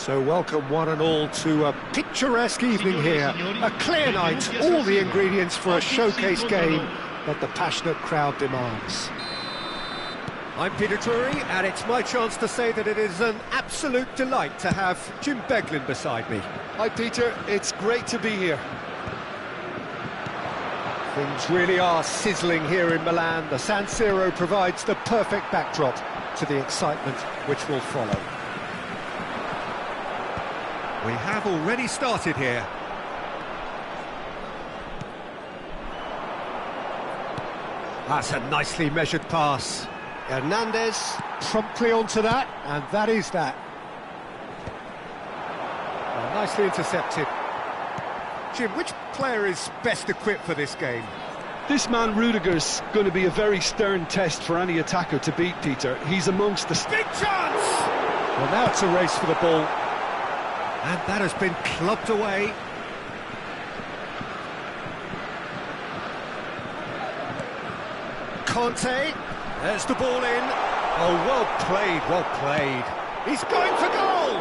So welcome one and all to a picturesque evening here, a clear night, all the ingredients for a showcase game that the passionate crowd demands. I'm Peter Drury, and it's my chance to say that it is an absolute delight to have Jim Beglin beside me. Hi Peter, it's great to be here. Things really are sizzling here in Milan. The San Siro provides the perfect backdrop to the excitement which will follow. We have already started here. That's a nicely measured pass. Hernandez promptly onto that, and that is that. Well, nicely intercepted. Jim, which player is best equipped for this game? This man Rudiger's going to be a very stern test for any attacker to beat, Peter. He's amongst the... Big chance! Well, now it's a race for the ball. And that has been clubbed away. Conte, there's the ball in. Oh, well played, well played. He's going for goal!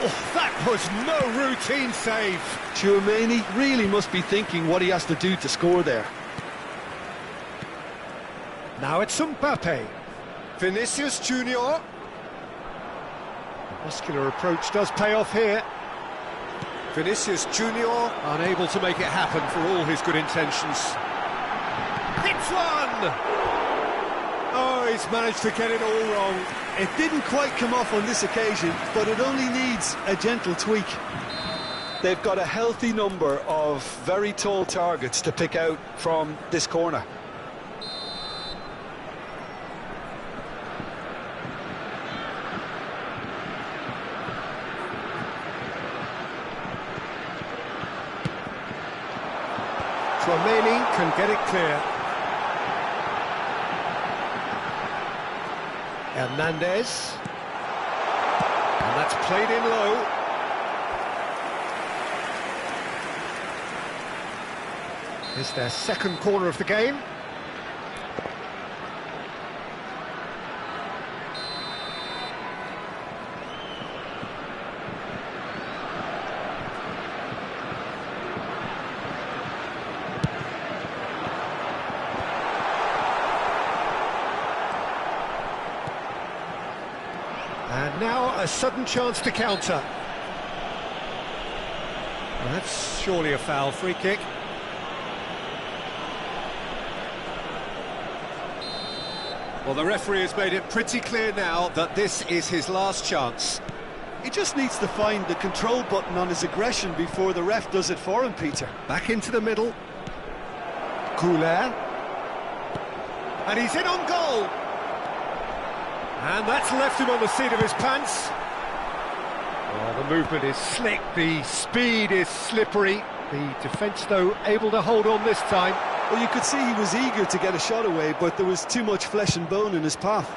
Oh, that was no routine save. Tchouameni really must be thinking what he has to do to score there. Now it's Mbappe. Vinicius Junior. Muscular approach does pay off here. Vinicius Junior unable to make it happen for all his good intentions. Hits one! Oh, he's managed to get it all wrong. It didn't quite come off on this occasion, but it only needs a gentle tweak. They've got a healthy number of very tall targets to pick out from this corner. Tchouameni can get it clear. Hernandez. And that's played in low. Is their second corner of the game. And now a sudden chance to counter. Well, that's surely a foul. Free kick. Well, the referee has made it pretty clear now that this is his last chance. He just needs to find the control button on his aggression before the ref does it for him, Peter. Back into the middle. Couler. And he's in on goal. And that's left him on the seat of his pants. Oh, the movement is slick, the speed is slippery. The defence, though, able to hold on this time. Well, you could see he was eager to get a shot away, but there was too much flesh and bone in his path.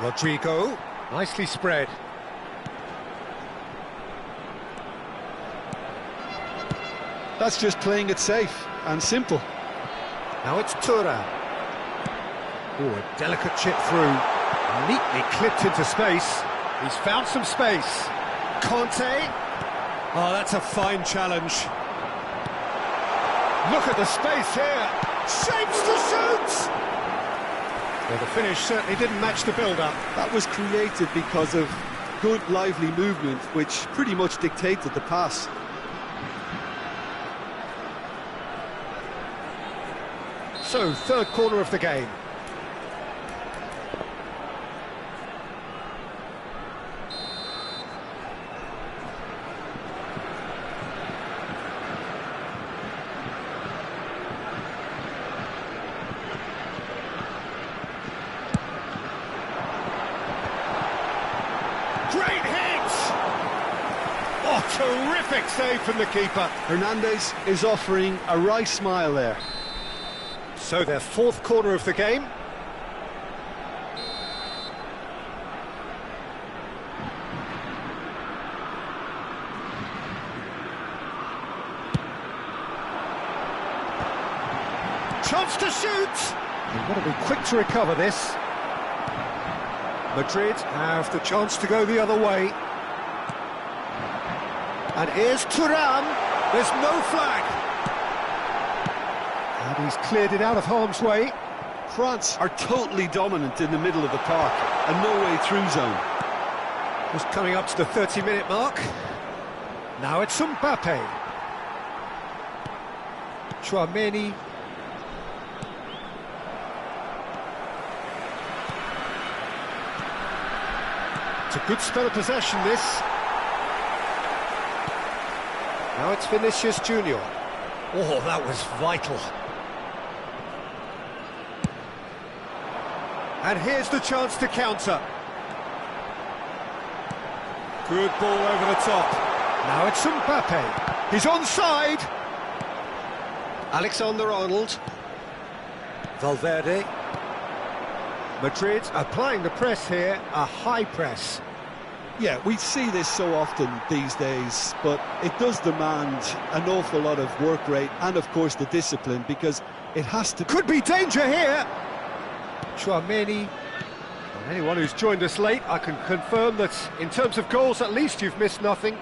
Rodrigo, nicely spread. That's just playing it safe and simple. Now it's Thuram. Oh, a delicate chip through. Neatly clipped into space. He's found some space. Conte. Oh, that's a fine challenge. Look at the space here. Shapes to shoot! Well, the finish certainly didn't match the build-up. That was created because of good, lively movement, which pretty much dictated the pass. So, third corner of the game. Great hit! Oh, terrific save from the keeper. Hernandez is offering a wry smile there. So their fourth corner of the game. Chance to shoot! They've got to be quick to recover this. Madrid have the chance to go the other way. And here's Thuram. There's no flag. And he's cleared it out of harm's way. France are totally dominant in the middle of the park, and no way through zone. Just coming up to the 30-minute mark. Now it's Mbappe. Chouameni. It's a good spell of possession, this. Now it's Vinicius Junior. Oh, that was vital. And here's the chance to counter. Good ball over the top. Now it's Mbappe. He's onside. Alexander-Arnold. Valverde. Madrid applying the press here, a high press. Yeah, we see this so often these days, but it does demand an awful lot of work rate and, of course, the discipline, because it has to... Could be danger here! Chouameni. Well, anyone who's joined us late, I can confirm that in terms of goals, at least you've missed nothing.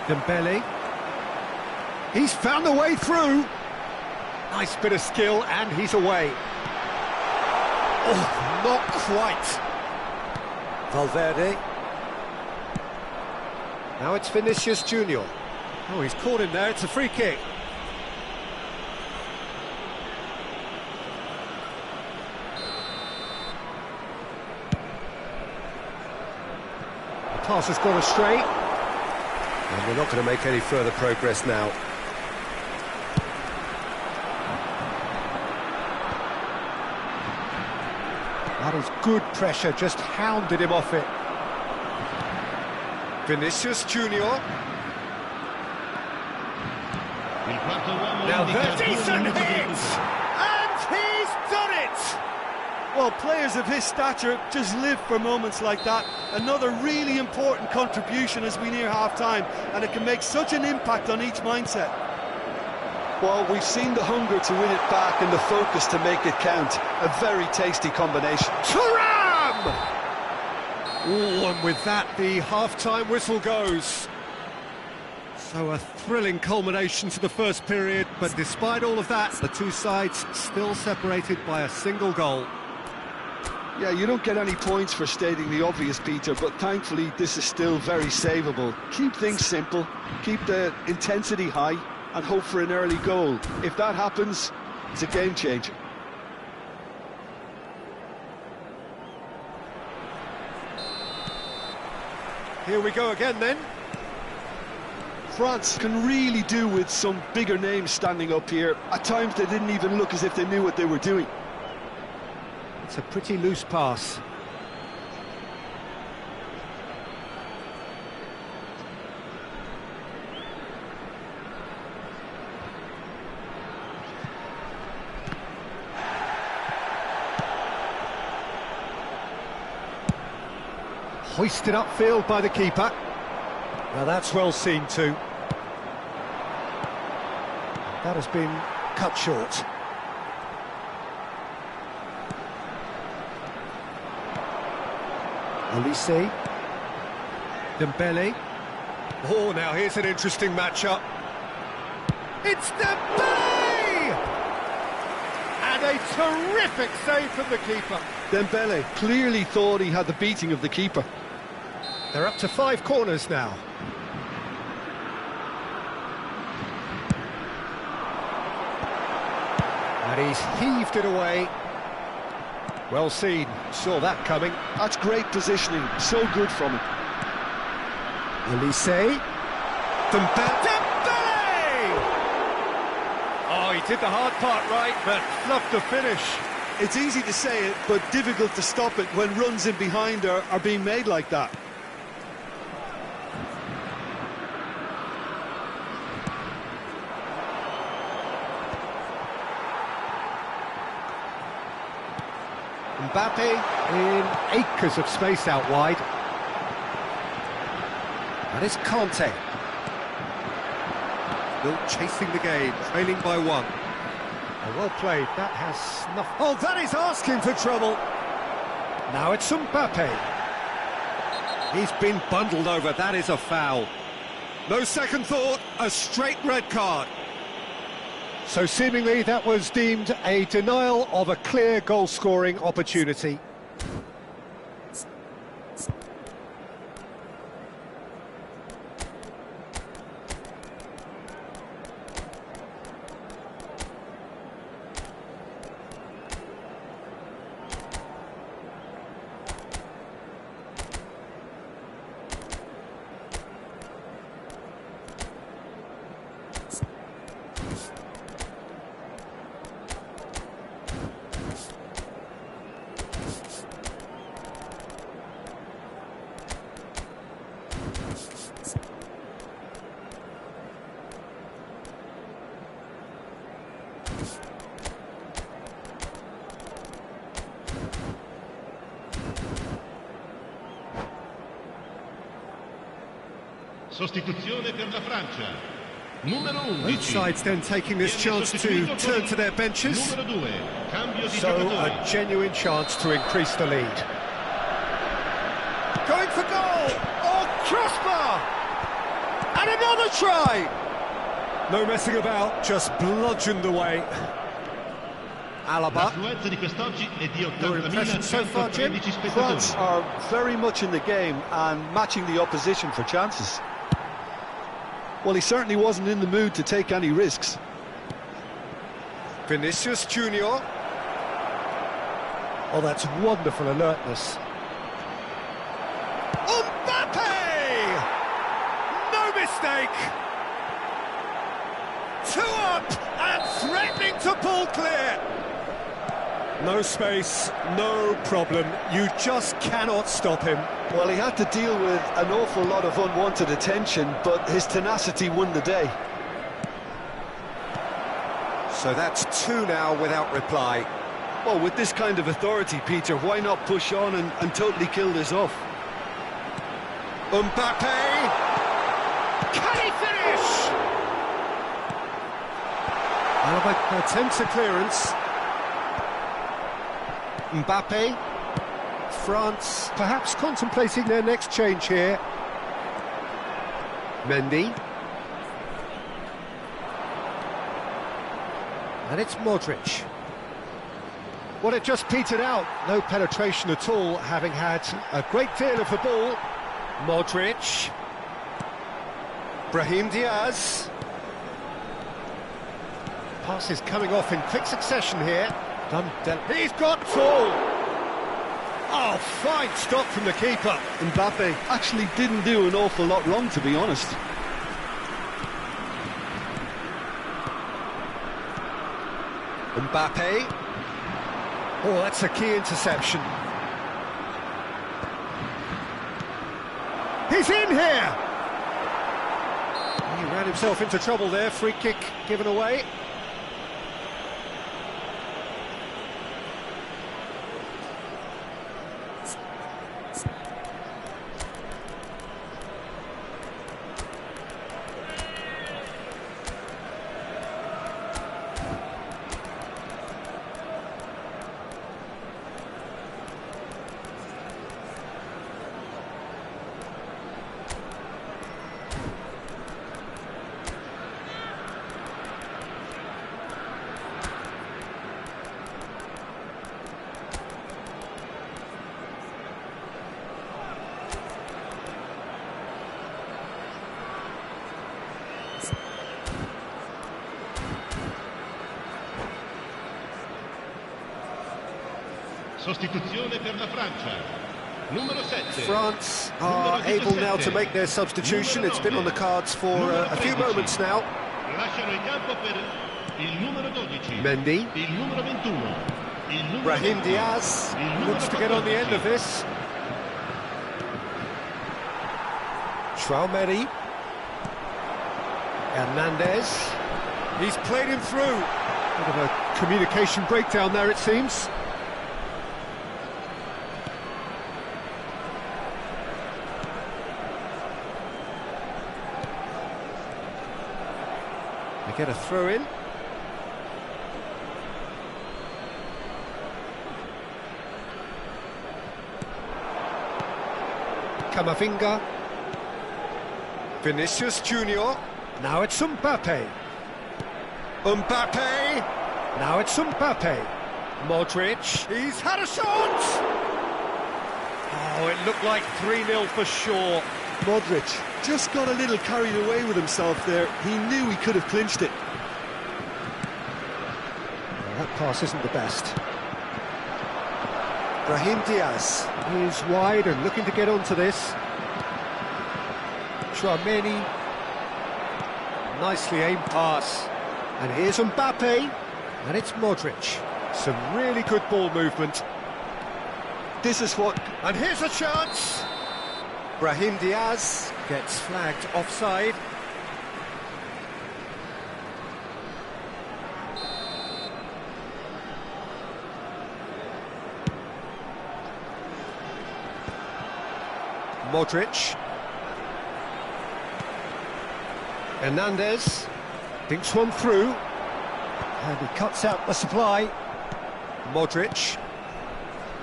Dembele. He's found a way through. Nice bit of skill, and he's away. Oh, not quite. Valverde. Now it's Vinicius Junior. Oh, he's caught him there. It's a free kick. The pass has gone astray. And we're not going to make any further progress now. That is good pressure, just hounded him off it. Vinicius Junior. Now there's decent hit! And he's done it! Well, players of his stature just live for moments like that. Another really important contribution as we near half-time, and it can make such an impact on each mindset. Well, we've seen the hunger to win it back and the focus to make it count. A very tasty combination. Thuram! Oh, and with that, the half-time whistle goes. So a thrilling culmination to the first period, but despite all of that, the two sides still separated by a single goal. Yeah, you don't get any points for stating the obvious, Peter, but thankfully this is still very savable. Keep things simple, keep the intensity high, and hope for an early goal. If that happens, it's a game changer. Here we go again then. France can really do with some bigger names standing up here. At times they didn't even look as if they knew what they were doing. It's a pretty loose pass. Hoisted upfield by the keeper. Now that's well seen too. That has been cut short. Olise. Dembele. Oh, now here's an interesting matchup. It's Dembele! And a terrific save from the keeper. Dembele clearly thought he had the beating of the keeper. They're up to 5 corners now. And he's heaved it away. Well seen, saw that coming. That's great positioning, so good from him. Olise. Dembele! Oh, he did the hard part right, but fluffed the finish. It's easy to say it, but difficult to stop it when runs in behind are being made like that. Mbappe in acres of space out wide. That is Conte. Still chasing the game, trailing by 1. Well played, that has snuffed. Oh, that is asking for trouble. Now it's Mbappe. He's been bundled over, that is a foul. No second thought, a straight red card. So seemingly that was deemed a denial of a clear goal-scoring opportunity. Sostituzione per la Francia. Numero 11. Both sides then taking this chance to turn to their benches. Numero 2. Cambio di So giocatore. a genuine chance to increase the lead. Going for goal! Oh, crossbar! And another try! No messing about, just bludgeoned away. Alaba. L'affluenza di quest'oggi è di Your impression so far, Jim? 80.113 spettatori. France are very much in the game and matching the opposition for chances. Well, he certainly wasn't in the mood to take any risks. Vinicius Junior. Oh, that's wonderful alertness. Mbappe! No mistake! 2 up and threatening to pull clear. No space, no problem. You just cannot stop him. Well, he had to deal with an awful lot of unwanted attention, but his tenacity won the day. So that's 2 now without reply. Well, with this kind of authority, Peter, why not push on and totally kill this off? Mbappe! Can he finish? Alaba attempts a clearance. Mbappe. France perhaps contemplating their next change here. Mendy. And it's Modric. Well, it just petered out. No penetration at all, having had a great deal of the ball. Modric. Brahim Diaz. Passes coming off in quick succession here. He's got full. Oh, fine stop from the keeper. Mbappe actually didn't do an awful lot wrong, to be honest. Mbappe. Oh, that's a key interception. He's in here! He ran himself into trouble there, free kick given away. Sostituzione per la Francia. Numero 7. France are able now to make their substitution. It's been on the cards for a few moments now. Lasciano il campo per il numero 12. Mendy. Il numero 21. Il numero Brahim 20, Diaz il numero looks to get on the end of 14. this. Traumeri. Hernandez. He's played him through. Bit of a communication breakdown there, it seems. They get a throw in. Camavinga. Vinicius Junior. Now it's Mbappe. Mbappe. Now it's Mbappe. Modric. He's had a shot! Oh, it looked like 3-0 for sure. Modric just got a little carried away with himself there. He knew he could have clinched it. Well, that pass isn't the best. Brahim Diaz is wide and looking to get onto this. Traumeri. Nicely aimed pass. And here's Mbappe. And it's Modric. Some really good ball movement. This is what... And here's a chance. Brahim Diaz gets flagged offside. Modric. Hernandez thinks one through. And he cuts out the supply. Modric.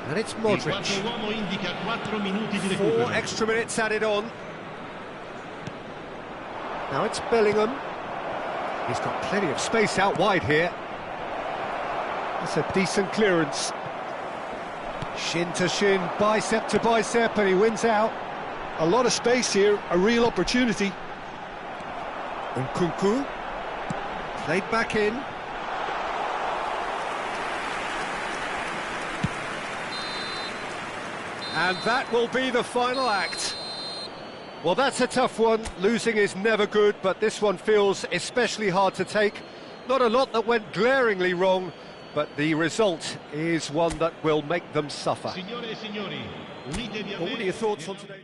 And it's Il Modric. quarto uomo indica 4 minuti di 4 recupero. extra minutes added on. Now it's Bellingham. He's got plenty of space out wide here. That's a decent clearance. Shin to shin, bicep to bicep, and he wins out. A lot of space here, a real opportunity. Nkunku played back in. And that will be the final act. Well, that's a tough one. Losing is never good, but this one feels especially hard to take. Not a lot that went glaringly wrong, but the result is one that will make them suffer. Signore e signori, unitevi a What are me your thoughts on nella- today?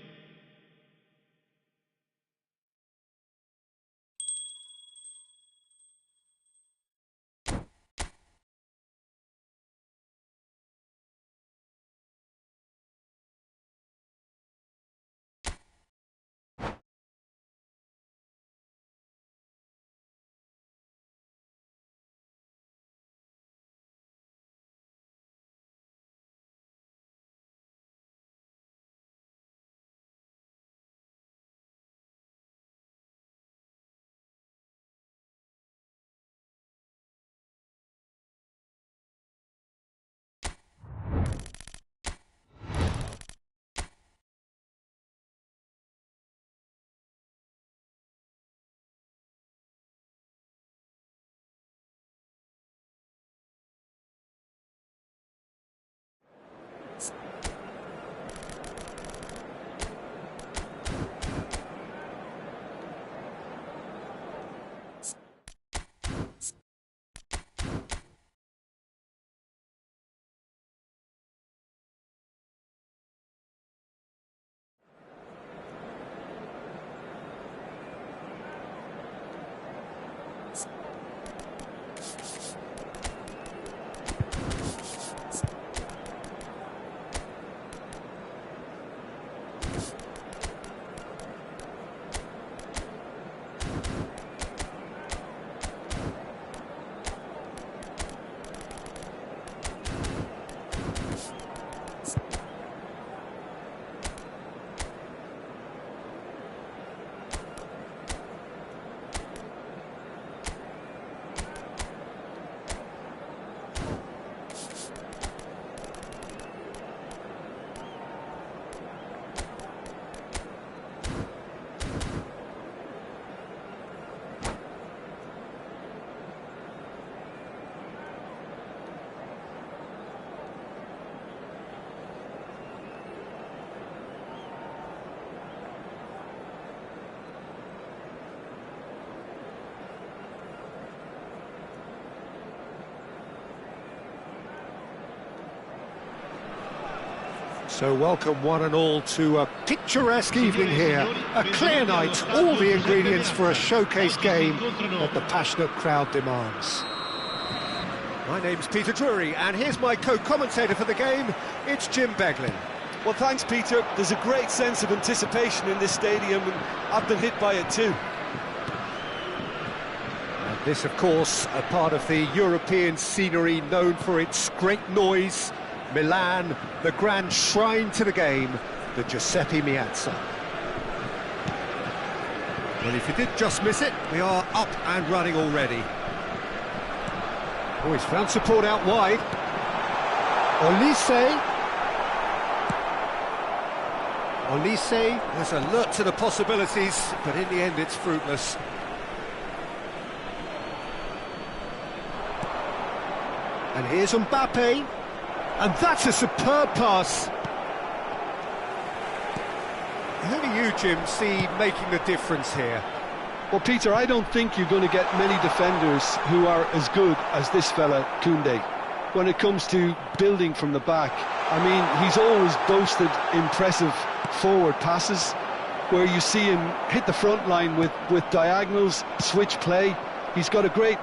So welcome one and all to a picturesque evening here. A clear night, all the ingredients for a showcase game that the passionate crowd demands. My name's Peter Drury, and here's my co-commentator for the game, it's Jim Beglin. Well, thanks, Peter. There's a great sense of anticipation in this stadium, and I've been hit by it too. And this, of course, a part of the European scenery known for its great noise. Milan, the grand shrine to the game, the Giuseppe Meazza. Well, if you did just miss it, we are up and running already. Oh, he's found support out wide. Olise was alert to the possibilities, but in the end it's fruitless. And here's Mbappe. And that's a superb pass. Who do you, Jim, see making the difference here? Well, Peter, I don't think you're going to get many defenders who are as good as this fella, Koundé, when it comes to building from the back. I mean, he's always boasted impressive forward passes, where you see him hit the front line with diagonals, switch play. He's got a great,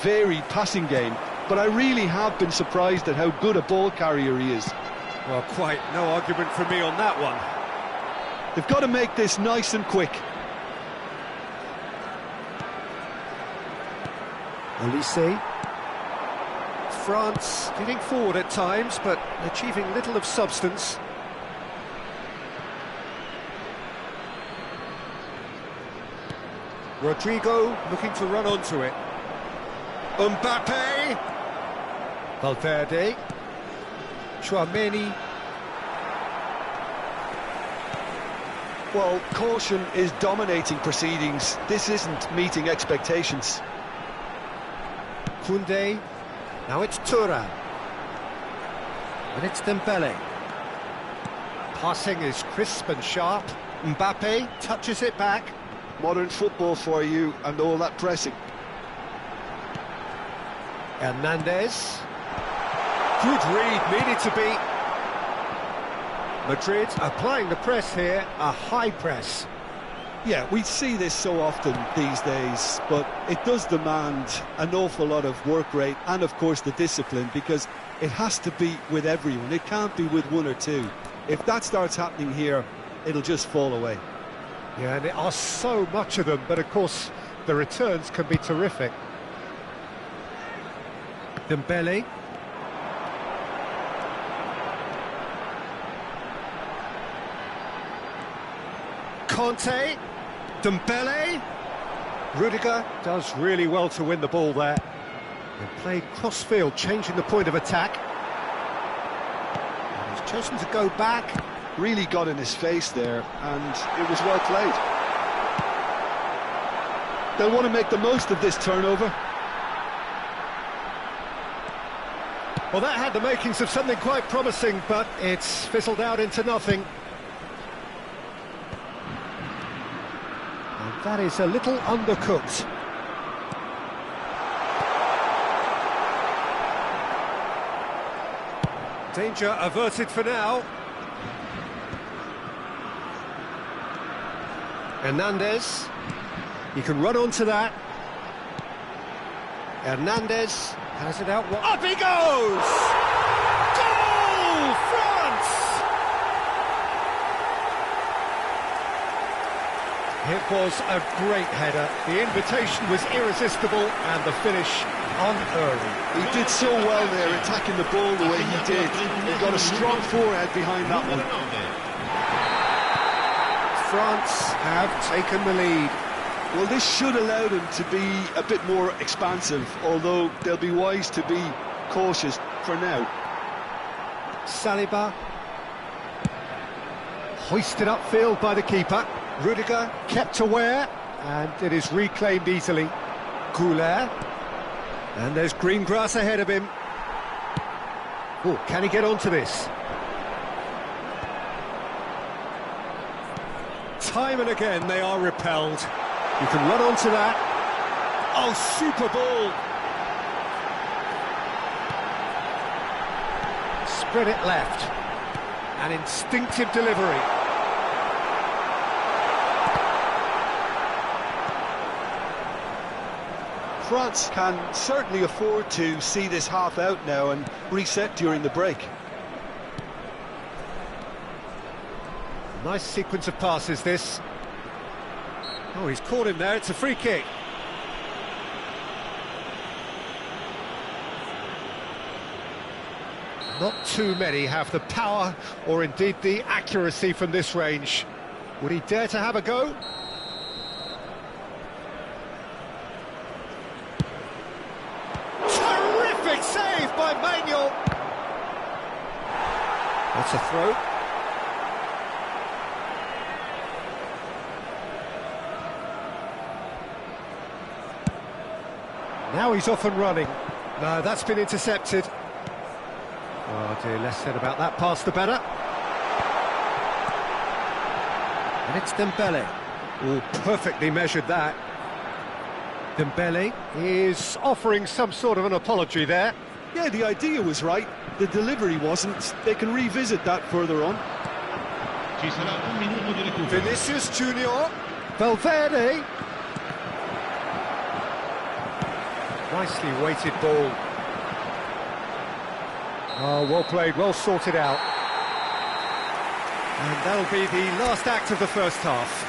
varied passing game. But I really have been surprised at how good a ball carrier he is. Well, quite no argument from me on that one. They've got to make this nice and quick. Olise. France getting forward at times, but achieving little of substance. Rodrigo looking to run onto it. Mbappe. Valverde, Chouameni. Well, caution is dominating proceedings. This isn't meeting expectations. Koundé, now it's Thuram. And it's Dembele. Passing is crisp and sharp. Mbappe touches it back. Modern football for you and all that pressing. Hernandez. Good read, needed to be. Madrid applying the press here, a high press. Yeah, we see this so often these days, but it does demand an awful lot of work rate and, of course, the discipline, because it has to be with everyone. It can't be with one or two. If that starts happening here, it'll just fall away. Yeah, and there are so much of them, but of course, the returns can be terrific. Dembele. Conte, Dembele, Rudiger does really well to win the ball there. They played cross-field, changing the point of attack. And he's chosen to go back. Really got in his face there, and it was well played. They'll want to make the most of this turnover. Well, that had the makings of something quite promising, but it's fizzled out into nothing. And that is a little undercooked. Danger averted for now. Hernandez. He can run onto that. Hernandez has it out. Up he goes! Goal! France! It was a great header. The invitation was irresistible and the finish unearned. He did so well there, attacking the ball the way he did. He got a strong forehead behind that one. France have taken the lead. Well, this should allow them to be a bit more expansive, although they'll be wise to be cautious for now. Saliba. Hoisted upfield by the keeper. Rudiger kept aware, and it is reclaimed easily. Goulet. And there's green grass ahead of him. Oh, can he get onto this? Time and again they are repelled. You can run onto that. Oh, super ball. Spread it left. An instinctive delivery. France can certainly afford to see this half out now and reset during the break. Nice sequence of passes, this. Oh, he's caught him there, it's a free kick. Not too many have the power or indeed the accuracy from this range. Would he dare to have a go? Terrific save by Manuel. That's a throw. Now he's off and running. No, that's been intercepted. Oh dear, less said about that pass the better. And it's Dembele. Oh, perfectly measured that. Dembele is offering some sort of an apology there. Yeah, the idea was right, the delivery wasn't. They can revisit that further on. Ci sarà un minuto di recupero. Vinicius Junior. Valverde. Nicely weighted ball. Oh, well played, well sorted out. And that'll be the last act of the first half.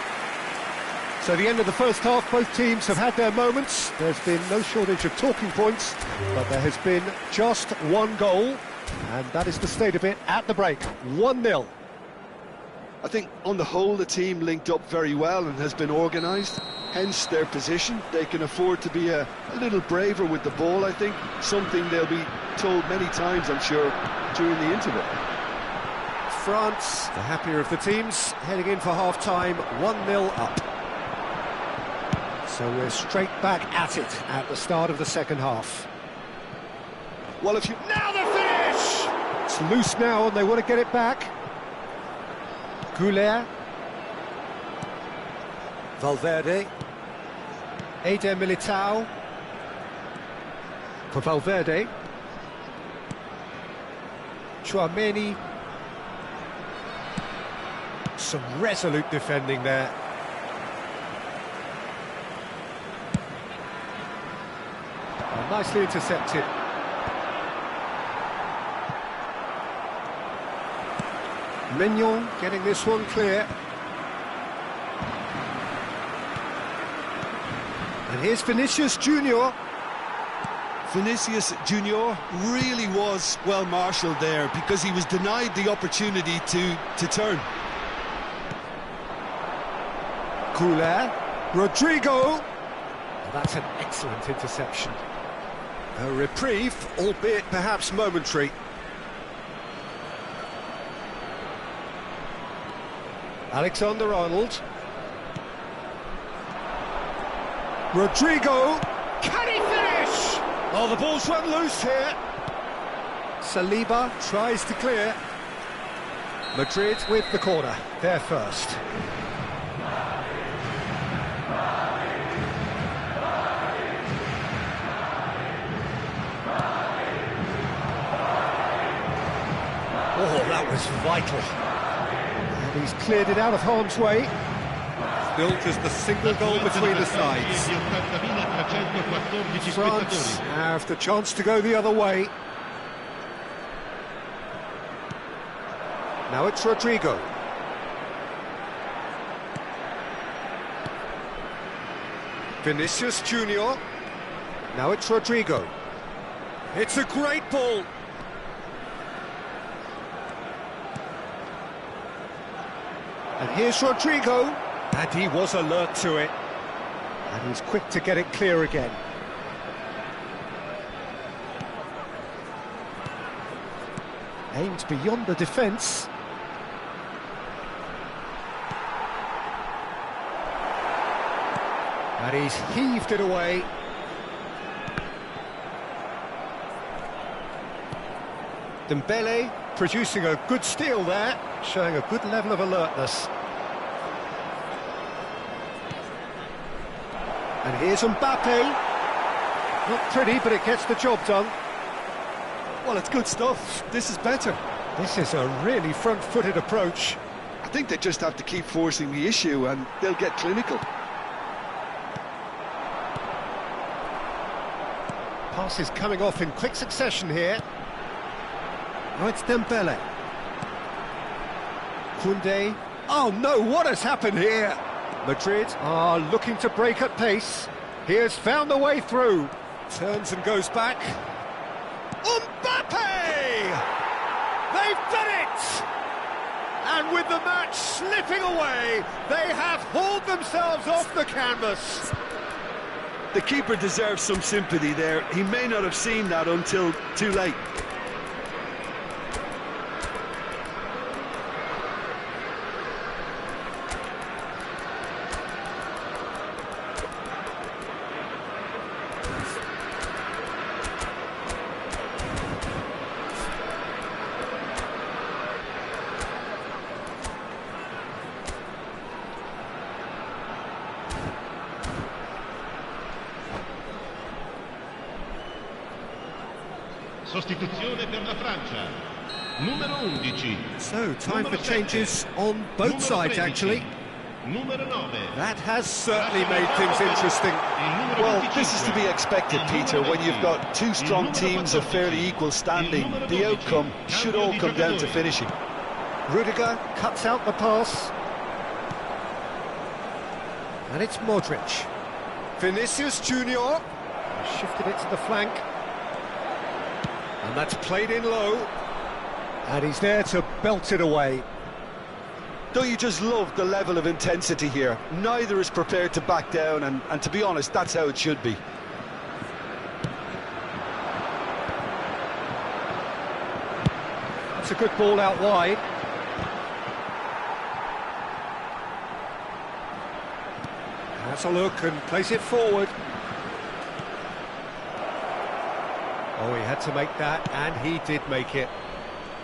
So the end of the first half, both teams have had their moments. There's been no shortage of talking points, but there has been just one goal, and that is the state of it at the break. 1-0. I think on the whole the team linked up very well and has been organised, hence their position. They can afford to be a little braver with the ball, I think, something they'll be told many times, I'm sure, during the interval. France, the happier of the teams, heading in for half-time, 1-0 up. So we're straight back at it at the start of the second half. Well, if you... Now the finish! It's loose now and they want to get it back. Goulet. Valverde. Eder Militao. For Valverde. Chouameni. Some resolute defending there. Oh, nicely intercepted. Mignon getting this one clear. And here's Vinicius Junior. Vinicius Junior really was well marshalled there because he was denied the opportunity to turn. Goulet. Rodrigo. That's an excellent interception. A reprieve, albeit perhaps momentary. Alexander-Arnold. Rodrigo. Can he finish? Oh, the ball's run loose here. Saliba tries to clear. Madrid with the corner. They're first. Oh, that was vital. And he's cleared it out of harm's way. Still just a single goal between the sides. France have the chance to go the other way. Now it's Rodrigo. Vinicius Junior. Now it's Rodrigo. It's a great ball. And here's Rodrigo, and he was alert to it. And he's quick to get it clear again. Aimed beyond the defence. And he's heaved it away. Dembele producing a good steal there, showing a good level of alertness. And here's Mbappe. Not pretty, but it gets the job done. Well, it's good stuff. This is better. This is a really front-footed approach. I think they just have to keep forcing the issue and they'll get clinical. Pass is coming off in quick succession here. Oh, it's Dembele. Koundé. Oh no, what has happened here? Madrid are looking to break at pace. He has found the way through. Turns and goes back. Mbappe! They've done it! And with the match slipping away, they have hauled themselves off the canvas. The keeper deserves some sympathy there. He may not have seen that until too late. Sostituzione per la Francia. Numero 11. So, time for changes on both sides, actually. Numero 9. That has certainly made things interesting. Well, this is to be expected, Peter, when you've got two strong teams of fairly equal standing. The outcome should all come down to finishing. Rudiger cuts out the pass. And it's Modric. Vinicius Junior shifted it to the flank. And that's played in low. And he's there to belt it away. Don't you just love the level of intensity here? Neither is prepared to back down, and to be honest, that's how it should be. That's a good ball out wide. Has a look and plays it forward. Oh, he had to make that, and he did make it.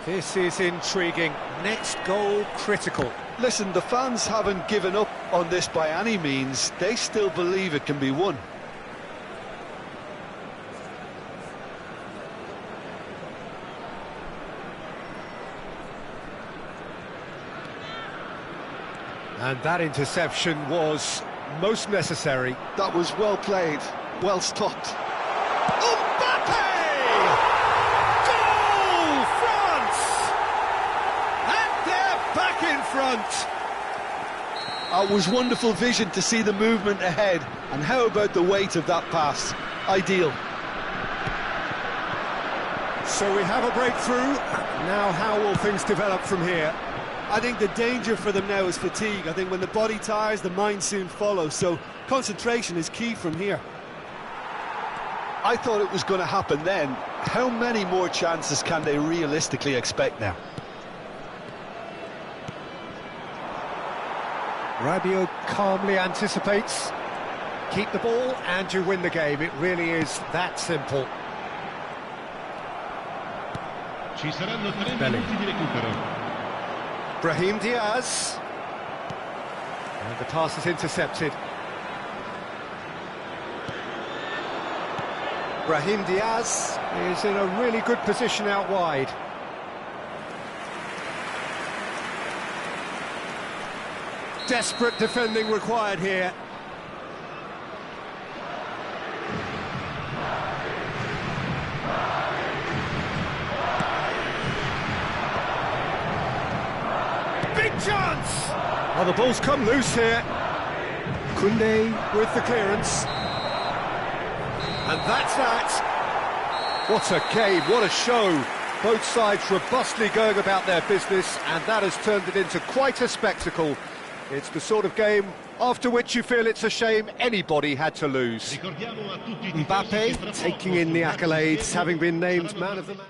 This is intriguing. Next goal critical. Listen, the fans haven't given up on this by any means. They still believe it can be won. And that interception was most necessary. That was well played, well stopped. Mbappe! Goal, France! And they're back in front. It was wonderful vision to see the movement ahead. And how about the weight of that pass? Ideal. So we have a breakthrough. Now how will things develop from here? I think the danger for them now is fatigue. I think when the body tires, the mind soon follows. So concentration is key from here. I thought it was going to happen then. How many more chances can they realistically expect now? Rabiot calmly anticipates. Keep the ball and you win the game. It really is that simple. Ci saranno 3 minuti di recupero. Brahim Diaz. And the pass is intercepted. Brahim Diaz is in a really good position out wide. Desperate defending required here. Big chance! Oh, the ball's come loose here. Koundé with the clearance. And that's that. What a game, what a show. Both sides robustly going about their business, and that has turned it into quite a spectacle. It's the sort of game after which you feel it's a shame anybody had to lose. Mbappe taking in the accolades, having been named man of the match.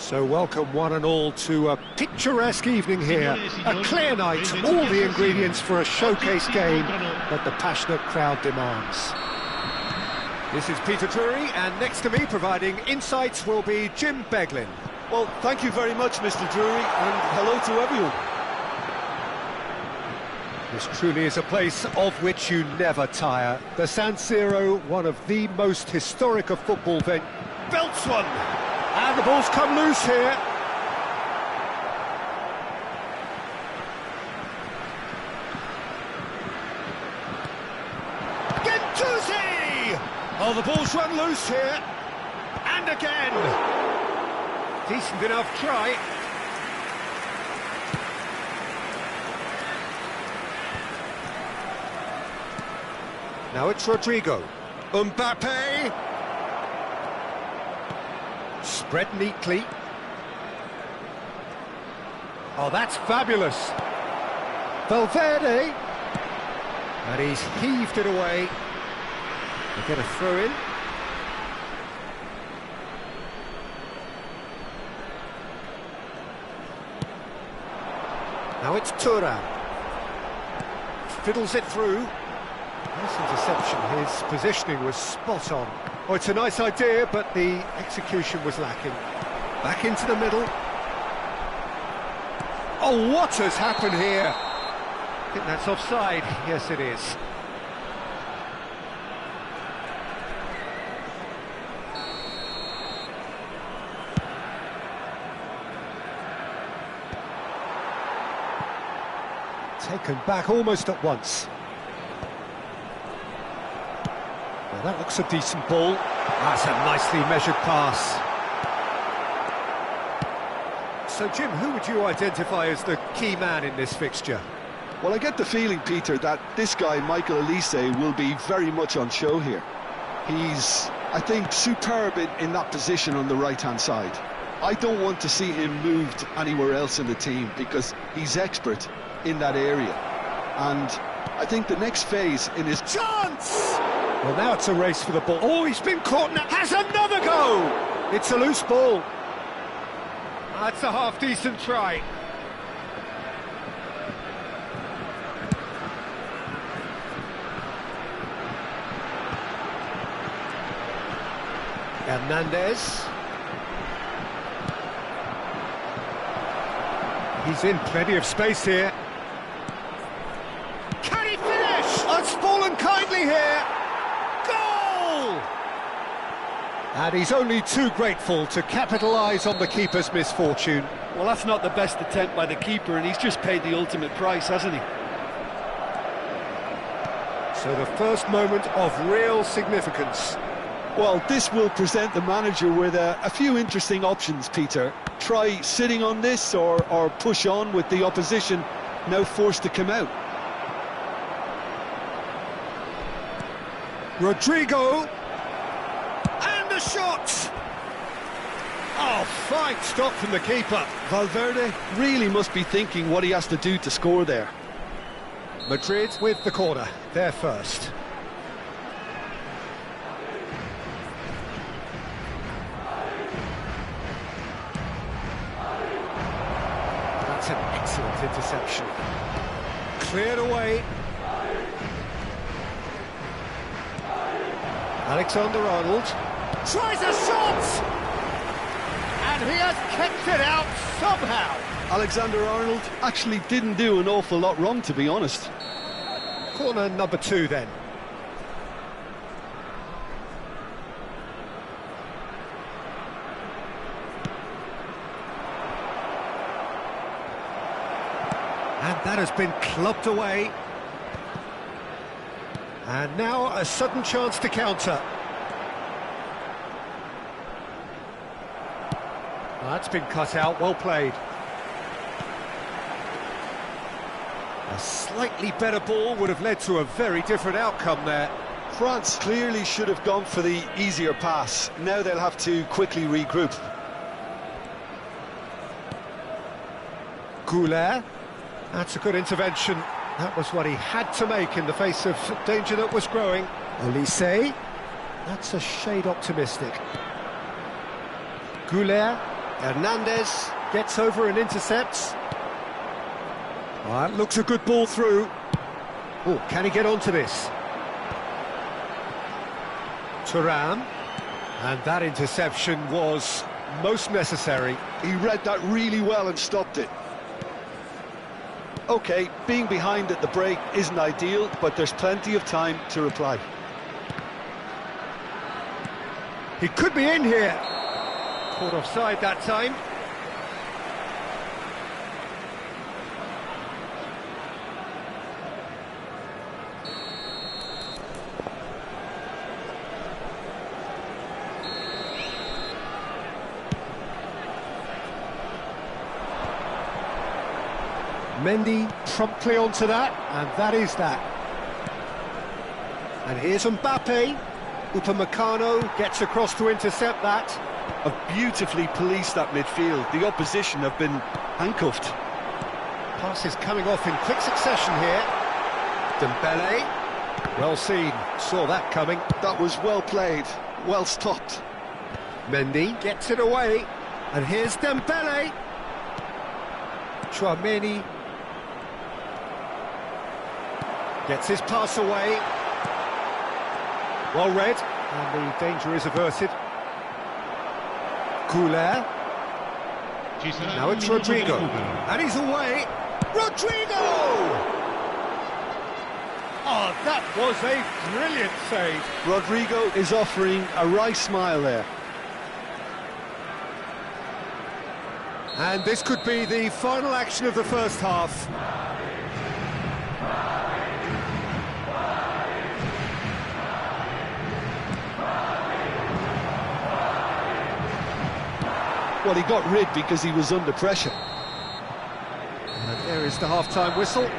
So welcome one and all to a picturesque evening here. A clear night, all the ingredients for a showcase game that the passionate crowd demands. This is Peter Drury, and next to me providing insights will be Jim Beglin. Well, thank you very much, Mr. Drury, and hello to everyone. This truly is a place of which you never tire. The San Siro, one of the most historic of football venues. Belts one! And the ball's come loose here. Gattuso! Oh, the ball's run loose here. And again. Decent enough try. Now it's Rodrigo. Mbappe. Spread neatly. Oh, that's fabulous. Valverde. And he's heaved it away. They get a throw in. Now it's Thuram. Fiddles it through. Nice interception, his positioning was spot on. Oh, it's a nice idea, but the execution was lacking. Back into the middle. Oh, what has happened here? I think that's offside. Yes, it is. Taken back almost at once. Well, that looks a decent ball. That's a nicely measured pass. So, Jim, who would you identify as the key man in this fixture? Well, I get the feeling, Peter, that this guy, Michael Elise, will be very much on show here. He's, I think, superb in that position on the right-hand side. I don't want to see him moved anywhere else in the team because he's expert in that area. And I think the next phase in his... Chance! Well, now it's a race for the ball. Oh, he's been caught now. Has another go! It's a loose ball. That's a half-decent try. Hernandez. He's in plenty of space here. Can he finish? Oh, it's fallen kindly here. Goal! And he's only too grateful to capitalise on the keeper's misfortune. Well, that's not the best attempt by the keeper, and he's just paid the ultimate price, hasn't he? So the first moment of real significance. Well, this will present the manager with a few interesting options, Peter. Try sitting on this or push on with the opposition now forced to come out. Rodrigo. And the shot! Oh, fine stop from the keeper. Valverde really must be thinking what he has to do to score there. Madrid with the corner, they're first. That's an excellent interception. Cleared away. Alexander-Arnold tries a shot! And he has kept it out somehow. Alexander-Arnold actually didn't do an awful lot wrong, to be honest. Corner number 2 then. And that has been clubbed away. And now a sudden chance to counter. Well, that's been cut out, well played. A slightly better ball would have led to a very different outcome there. France clearly should have gone for the easier pass. Now they'll have to quickly regroup. Goulet. That's a good intervention. That was what he had to make in the face of danger that was growing. Olise. That's a shade optimistic. Goulet. Hernandez gets over and intercepts. That looks a good ball through. Oh, can he get onto this? Thuram. And that interception was most necessary. He read that really well and stopped it. OK, being behind at the break isn't ideal, but there's plenty of time to reply. He could be in here. Caught offside that time. Mendy promptly onto that, and that is that. And here's Mbappe. Upamecano gets across to intercept that. Have beautifully policed that midfield. The opposition have been handcuffed. Passes coming off in quick succession here. Dembele. Well seen, saw that coming. That was well played, well stopped. Mendy gets it away. And here's Dembele. Tchouaméni gets his pass away. Well read, and the danger is averted. Couler. Now it's Rodrigo, and he's away. Rodrigo! Oh, that was a brilliant save. Rodrigo is offering a wry smile there. And this could be the final action of the first half. Well, he got rid because he was under pressure. And there is the half-time whistle.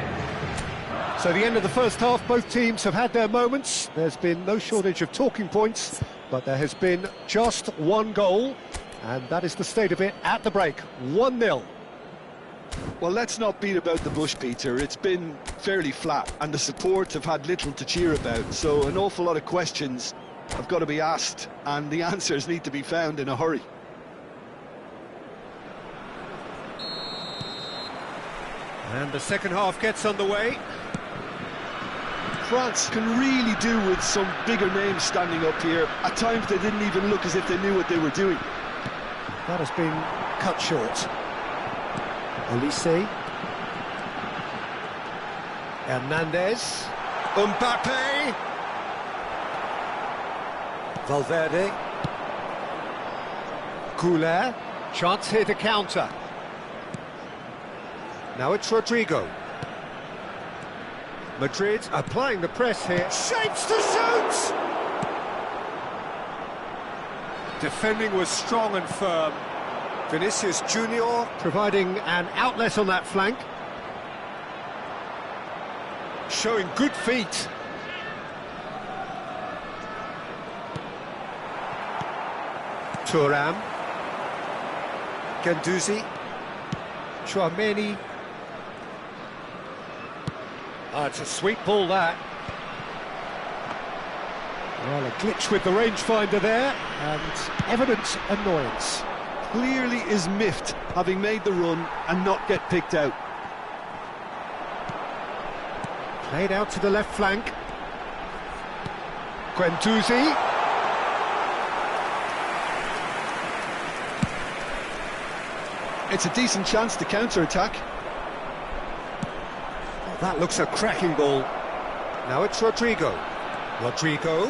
So the end of the first half, both teams have had their moments. There's been no shortage of talking points, but there has been just one goal, and that is the state of it at the break, 1-0. Well, let's not beat about the bush, Peter. It's been fairly flat, and the support have had little to cheer about, so an awful lot of questions have got to be asked, and the answers need to be found in a hurry. And the second half gets underway. France can really do with some bigger names standing up here. At times they didn't even look as if they knew what they were doing. That has been cut short. Olise. Hernandez. Mbappe. Valverde. Couler. Chance here to counter. Now it's Rodrigo. Madrid applying the press here. Shapes to shoot! Defending was strong and firm. Vinicius Junior providing an outlet on that flank. Showing good feet. Thuram. Guendouzi. Tchouaméni. It's a sweet ball, that. Well, a glitch with the rangefinder there, and evident annoyance. Clearly is miffed, having made the run and not get picked out. Played out to the left flank. Guendouzi. It's a decent chance to counter-attack. That looks a cracking ball. Now it's Rodrigo. Rodrigo.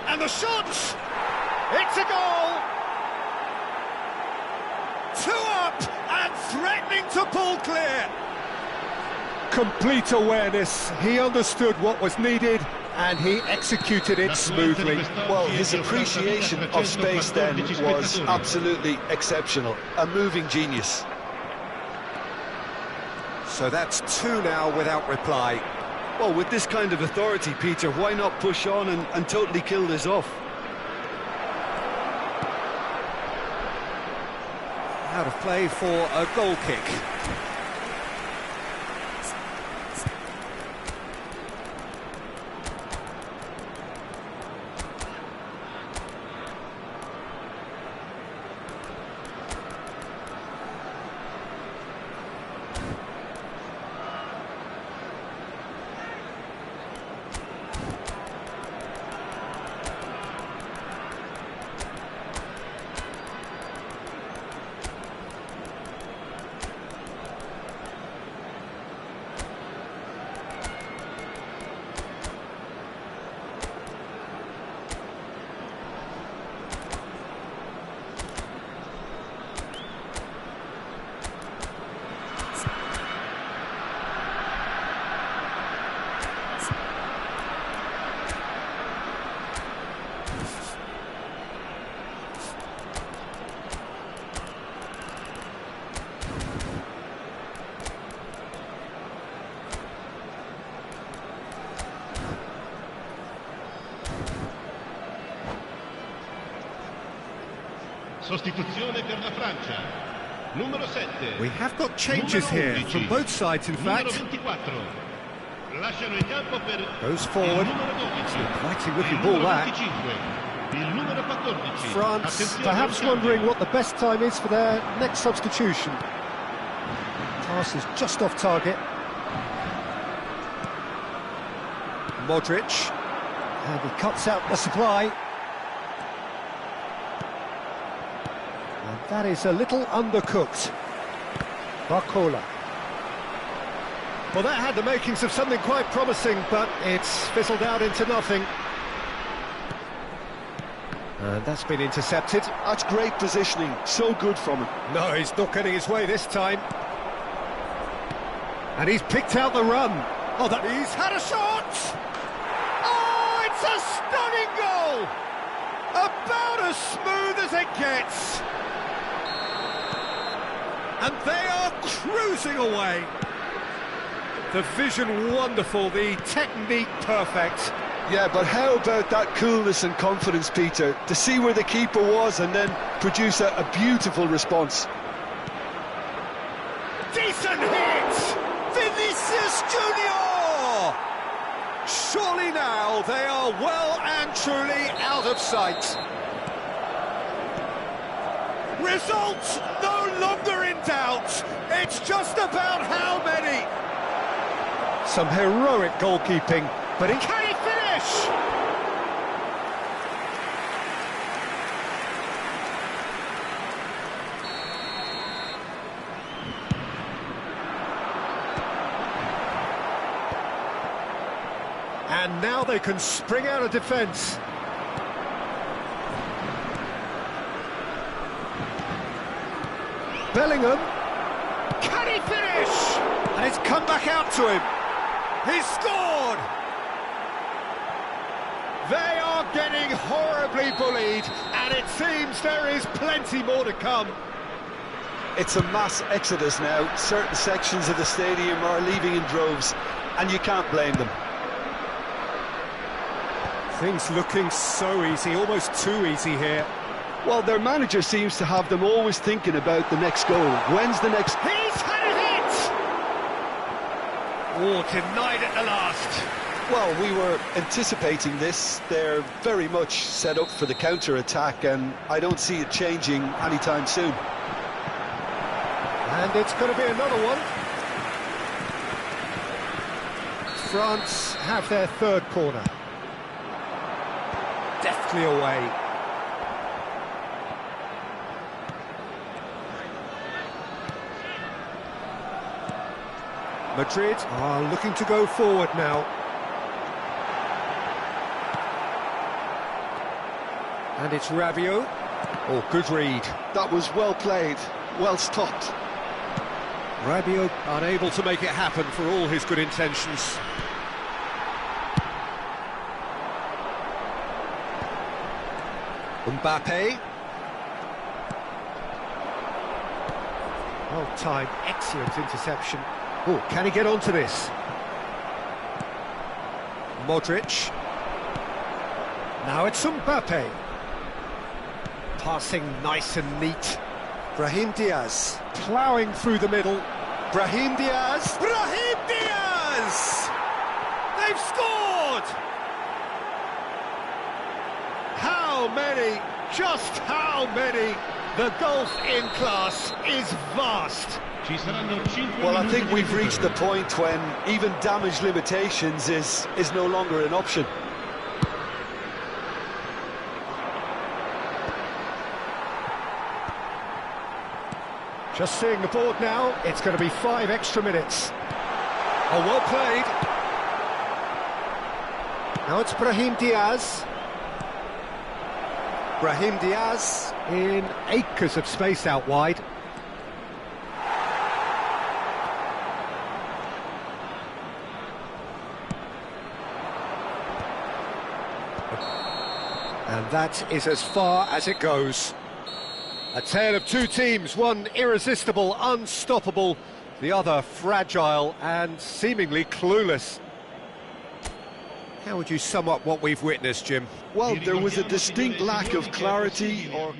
And the shot! It's a goal! 2 up and threatening to pull clear. Complete awareness. He understood what was needed and he executed it smoothly. Well, his appreciation of space then was absolutely exceptional. A moving genius. So that's 2 now without reply. Well, with this kind of authority, Peter, why not push on and totally kill this off? Out of play for a goal kick. Sostituzione per la Francia. Numero 7. We have got changes here from both sides, in Numero fact. 24. Lasciano il campo per Goes forward. il numero 12. Quite a looking Il ball, numero that. 25. Il numero 14. France Attenzione perhaps al cambio. wondering what the best time is for their next substitution. Pass is just off target. Modric. And he cuts out the supply. And that is a little undercooked. Barcola. Well, that had the makings of something quite promising, but it's fizzled out into nothing. And that's been intercepted. That's great positioning, so good from him. No, he's not getting his way this time. And he's picked out the run. Oh, that he's had a shot! Oh, it's a stunning goal! About as smooth as it gets. And they are cruising away. The vision wonderful, the technique perfect. Yeah, but how about that coolness and confidence, Peter, to see where the keeper was and then produce a beautiful response. Decent hit! Vinicius Junior! Surely now they are well and truly out of sight. Result no longer in doubt. It's just about how many. Some heroic goalkeeping, but can he finish? And now they can spring out of defence. Bellingham. Can he finish? And it's come back out to him. He's scored! They are getting horribly bullied, and it seems there is plenty more to come. It's a mass exodus now. Certain sections of the stadium are leaving in droves, and you can't blame them. Things looking so easy, almost too easy here. Well, their manager seems to have them always thinking about the next goal. When's the next... He's had a hit! Oh, denied at the last. Well, we were anticipating this. They're very much set up for the counter-attack, and I don't see it changing anytime soon. And it's going to be another one. France have their third corner. Deftly away. Madrid are looking to go forward now. And it's Rabiot. Oh, good read. That was well played, well stopped. Rabiot unable to make it happen for all his good intentions. Mbappe. Well timed, excellent interception. Oh, can he get onto this? Modric. Now it's Mbappe. Passing nice and neat. Brahim Diaz ploughing through the middle. Brahim Diaz. Brahim Diaz! They've scored! How many? Just how many? The gulf in class is vast. Ci saranno 5 Well, I minuti think di we've recupero. reached the point when even damage limitations is no longer an option. Just seeing the board now, it's going to be 5 extra minutes. Oh, well played. Now it's Brahim Diaz. Brahim Diaz in acres of space out wide. And that is as far as it goes. A tale of two teams, one irresistible, unstoppable, the other fragile and seemingly clueless. How would you sum up what we've witnessed, Jim? Well, there was a distinct lack of clarity or...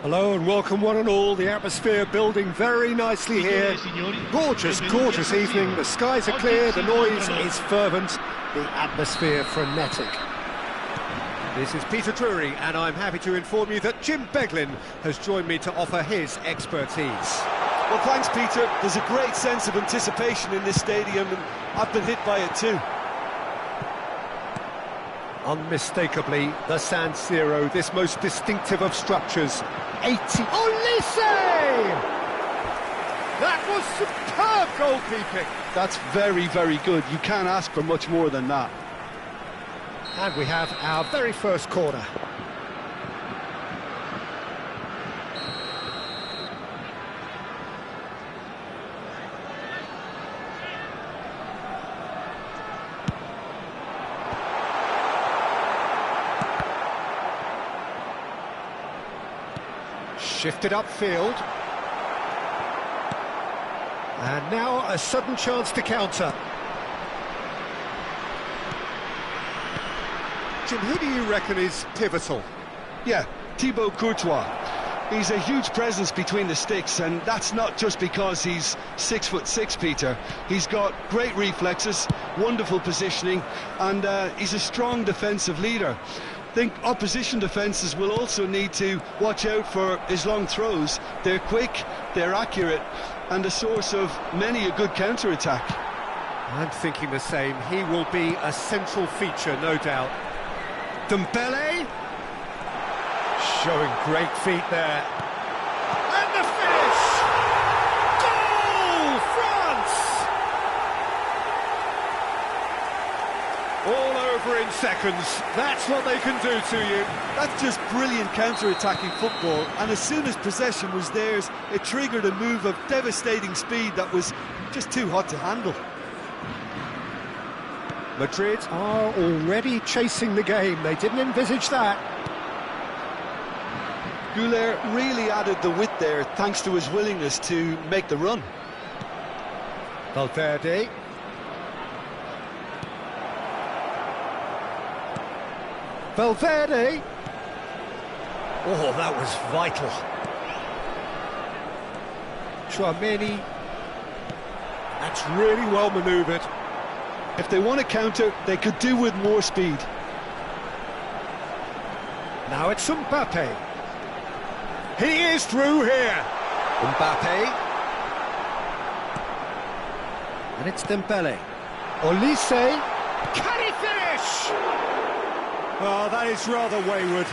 Hello and welcome one and all. The atmosphere building very nicely here. Gorgeous, gorgeous evening. The skies are clear, the noise is fervent, the atmosphere frenetic. This is Peter Drury, and I'm happy to inform you that Jim Beglin has joined me to offer his expertise. Well, thanks, Peter. There's a great sense of anticipation in this stadium, and I've been hit by it too. Unmistakably, the San Siro, this most distinctive of structures. 80. Olise! That was superb goalkeeping. That's very, very good. You can't ask for much more than that. And we have our very first corner. Shifted upfield. And now a sudden chance to counter. Jim, who do you reckon is pivotal? Yeah, Thibaut Courtois. He's a huge presence between the sticks, and that's not just because he's 6'6", Peter. He's got great reflexes, wonderful positioning, and he's a strong defensive leader. I think opposition defences will also need to watch out for his long throws. They're quick, they're accurate, and a source of many a good counter-attack. I'm thinking the same. He will be a central feature, no doubt. Dembele, showing great feet there. And the finish! Goal, France! All over in seconds. That's what they can do to you. That's just brilliant counter-attacking football, and as soon as possession was theirs, it triggered a move of devastating speed that was just too hot to handle. Madrid are already chasing the game. They didn't envisage that. Güler really added the width there thanks to his willingness to make the run. Valverde. Valverde. Oh, that was vital. Chouameni. That's really well manoeuvred. If they want to counter, they could do with more speed. Now it's Mbappe. He is through here. Mbappe. And it's Dembele. Olise. Can he finish? Oh, that is rather wayward.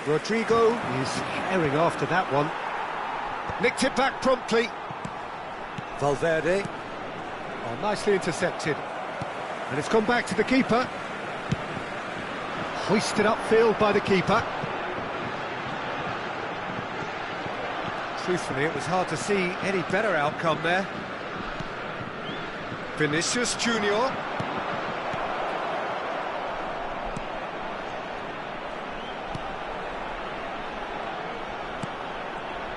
Rodrigo is herring after that one. Nicked it back promptly. Valverde. Oh, nicely intercepted. And it's gone back to the keeper. Hoisted upfield by the keeper. Truthfully, it was hard to see any better outcome there. Vinicius Junior.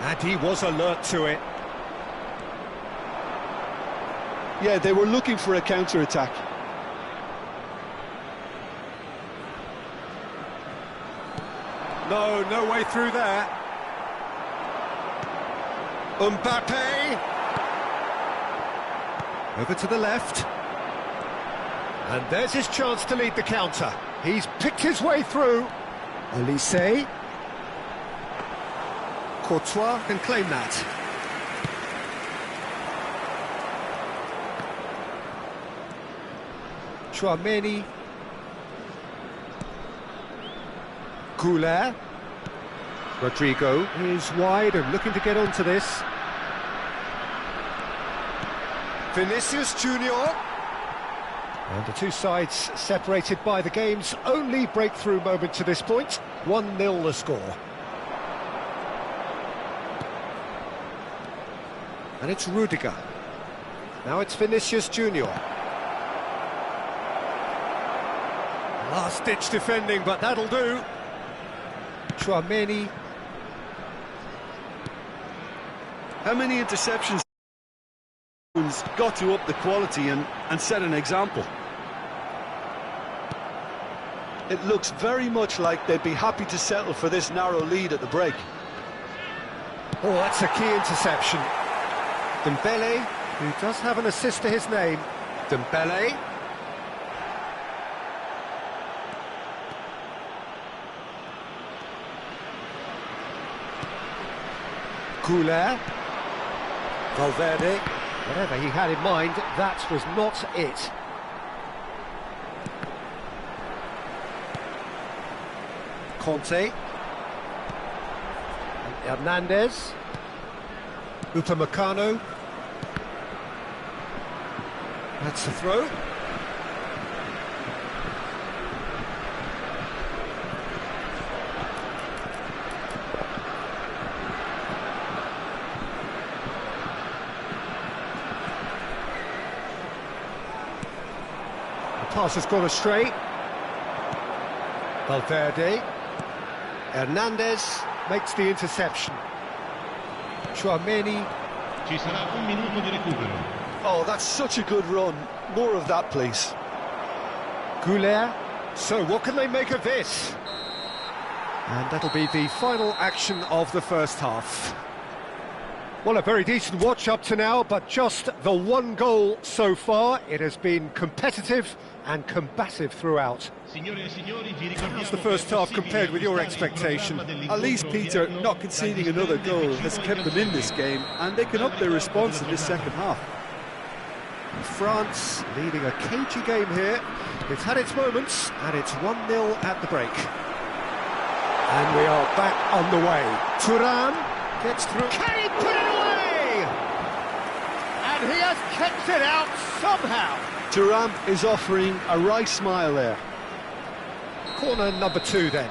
And he was alert to it. Yeah, they were looking for a counter-attack. No way through there. Mbappe. Over to the left. And there's his chance to lead the counter. He's picked his way through. Olise. Courtois can claim that. Chouameni. Güler. Rodrigo is wide and looking to get onto this. Vinicius Junior. And the two sides separated by the game's only breakthrough moment to this point. 1-0 the score. And it's Rudiger. Now it's Vinicius Junior. Last-ditch defending, but that'll do. Chouameni. How many interceptions got to up the quality and set an example? It looks very much like they'd be happy to settle for this narrow lead at the break. Oh, that's a key interception. Dembele, who does have an assist to his name. Dembele. Goulet. Valverde. Whatever he had in mind, that was not it. Conte. Hernandez. Upamecano. That's the throw. The pass has gone astray. Valverde. Hernandez makes the interception. Tchouaméni. Ci sarà un minuto di recupero. Oh, that's such a good run. More of that, please. Goulet. So what can they make of this? And that'll be the final action of the first half. Well, a very decent watch up to now, but just the one goal so far. It has been competitive and combative throughout. How's the first half compared with your expectation? At least, Peter, not conceding another goal has kept them in this game, and they can up their response in this second half. France leading a cagey game here. It's had its moments, and it's 1-0 at the break. And we are back on the way. Thuram gets through. Can he put it away? And he has kept it out somehow. Thuram is offering a wry smile there. Corner number 2 then.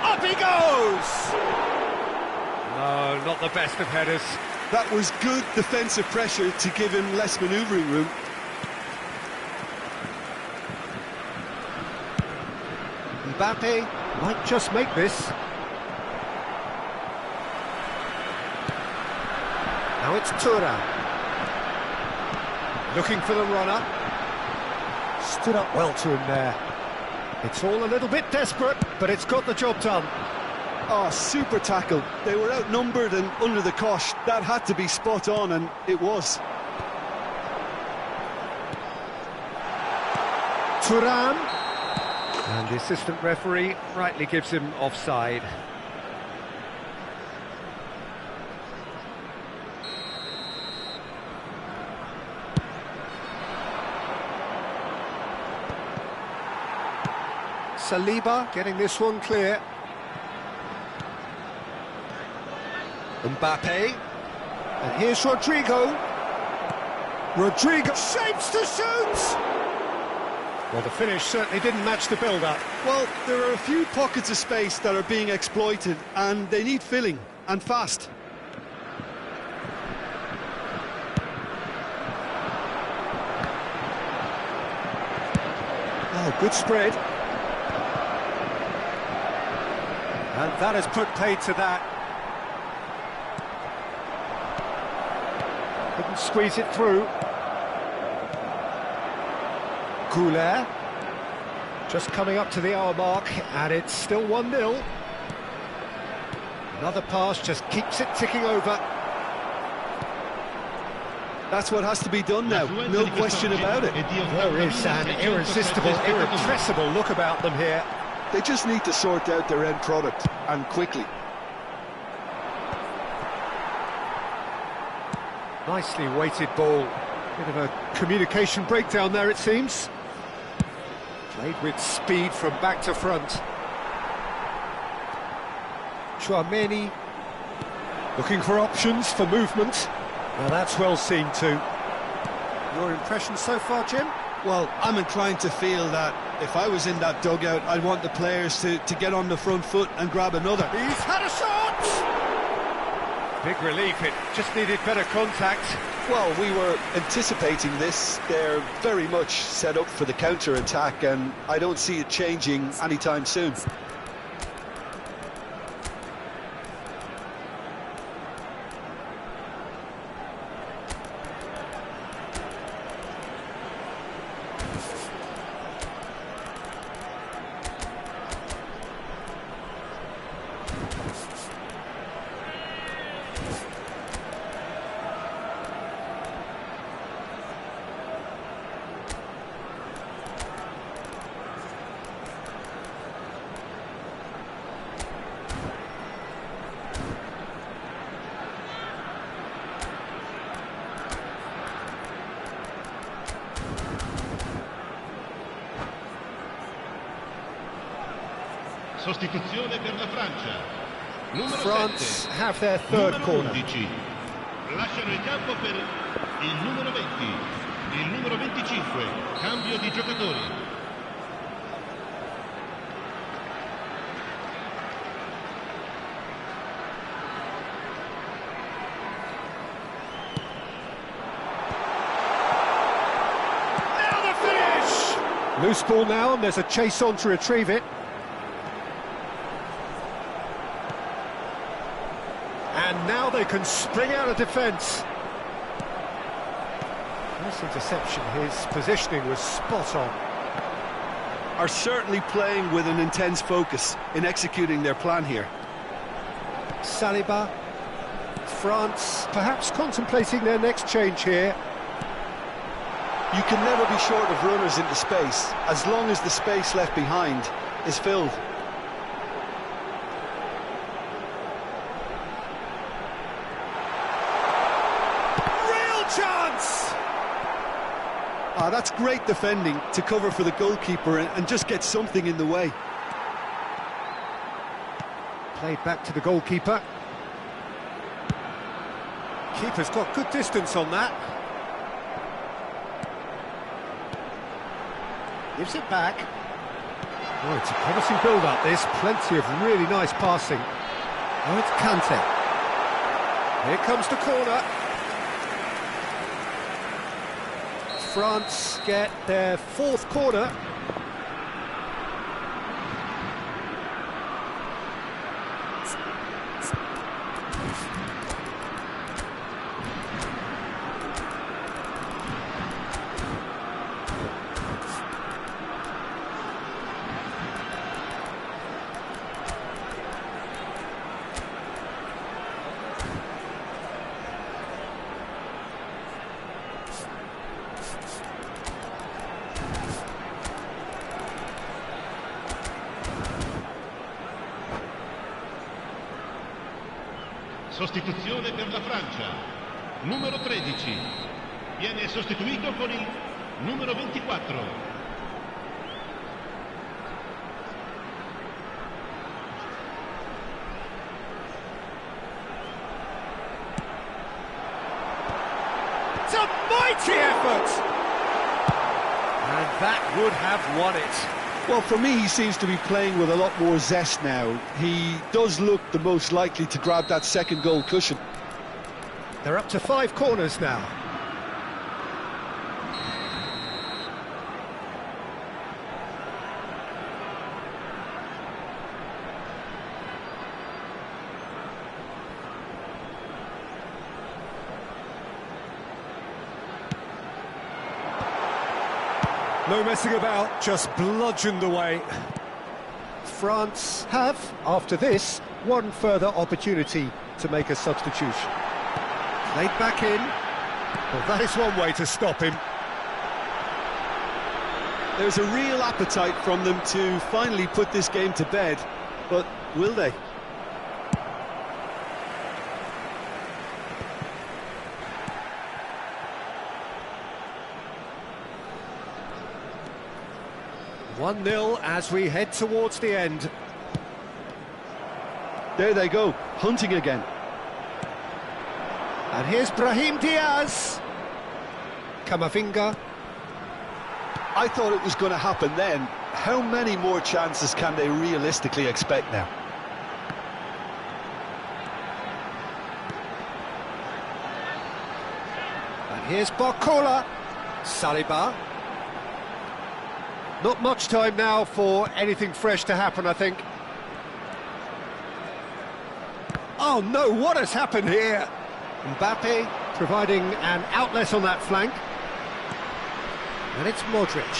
Up he goes! No, not the best of headers. That was good defensive pressure to give him less manoeuvring room. Mbappe might just make this. Now it's Thuram. Looking for the runner. Stood up well to him there. It's all a little bit desperate, but it's got the job done. Oh, super tackle. They were outnumbered and under the cosh. That had to be spot on, and it was. Thuram. And the assistant referee rightly gives him offside. Saliba getting this one clear. Mbappe. And here's Rodrigo. Rodrigo shapes to shoot! Well, the finish certainly didn't match the build-up. Well, there are a few pockets of space that are being exploited, and they need filling, and fast. Oh, good spread. And that has put paid to that. Couldn't squeeze it through. Goulet. Just coming up to the hour mark, and it's still 1-0. Another pass just keeps it ticking over. That's what has to be done now, no question about it. There is an irresistible, irrepressible look about them here. They just need to sort out their end product, and quickly. Nicely weighted ball. Bit of a communication breakdown there, it seems. Played with speed from back to front. Tchouaméni looking for options for movement. Now that's well seen too. Your impression so far, Jim? Well, I'm inclined to feel that if I was in that dugout, I'd want the players to get on the front foot and grab another. He's had a shot! Big relief, it just needed better contact. Well, we were anticipating this. They're very much set up for the counter-attack, and I don't see it changing anytime soon. Sostituzione per la Francia. Numero France 7. have their third Numero corner. 11. Lasciano il campo per il numero 20. Il numero 25. Cambio di giocatori. Now the finish! Loose ball now, and there's a chase on to retrieve it. And now they can spring out of defence. Nice interception. His positioning was spot on. Are certainly playing with an intense focus in executing their plan here. Saliba. France perhaps contemplating their next change here. You can never be short of runners into space, as long as the space left behind is filled. Chance! Ah, that's great defending to cover for the goalkeeper and just get something in the way. Played back to the goalkeeper. Keeper's got good distance on that. Gives it back. Oh, it's a promising build-up, this. Plenty of really nice passing. Oh, it's Kante. Here comes the corner. France get their fourth corner. Sostituzione per la Francia. Numero 13. Viene sostituito con il numero 24. It's a mighty effort! And that would have won it. Well, for me, he seems to be playing with a lot more zest now. He does look the most likely to grab that second goal cushion. They're up to 5 corners now. No messing about, just bludgeoned away. France have, after this, one further opportunity to make a substitution. Played back in. Well, that is one way to stop him. There's a real appetite from them to finally put this game to bed, but will they? One 0 as we head towards the end. There they go, hunting again. And here's Brahim Diaz. Camavinga. I thought it was going to happen then. How many more chances can they realistically expect now? Here's Barcola. Saliba. Not much time now for anything fresh to happen, I think. Oh no, what has happened here? Mbappe providing an outlet on that flank. And it's Modric.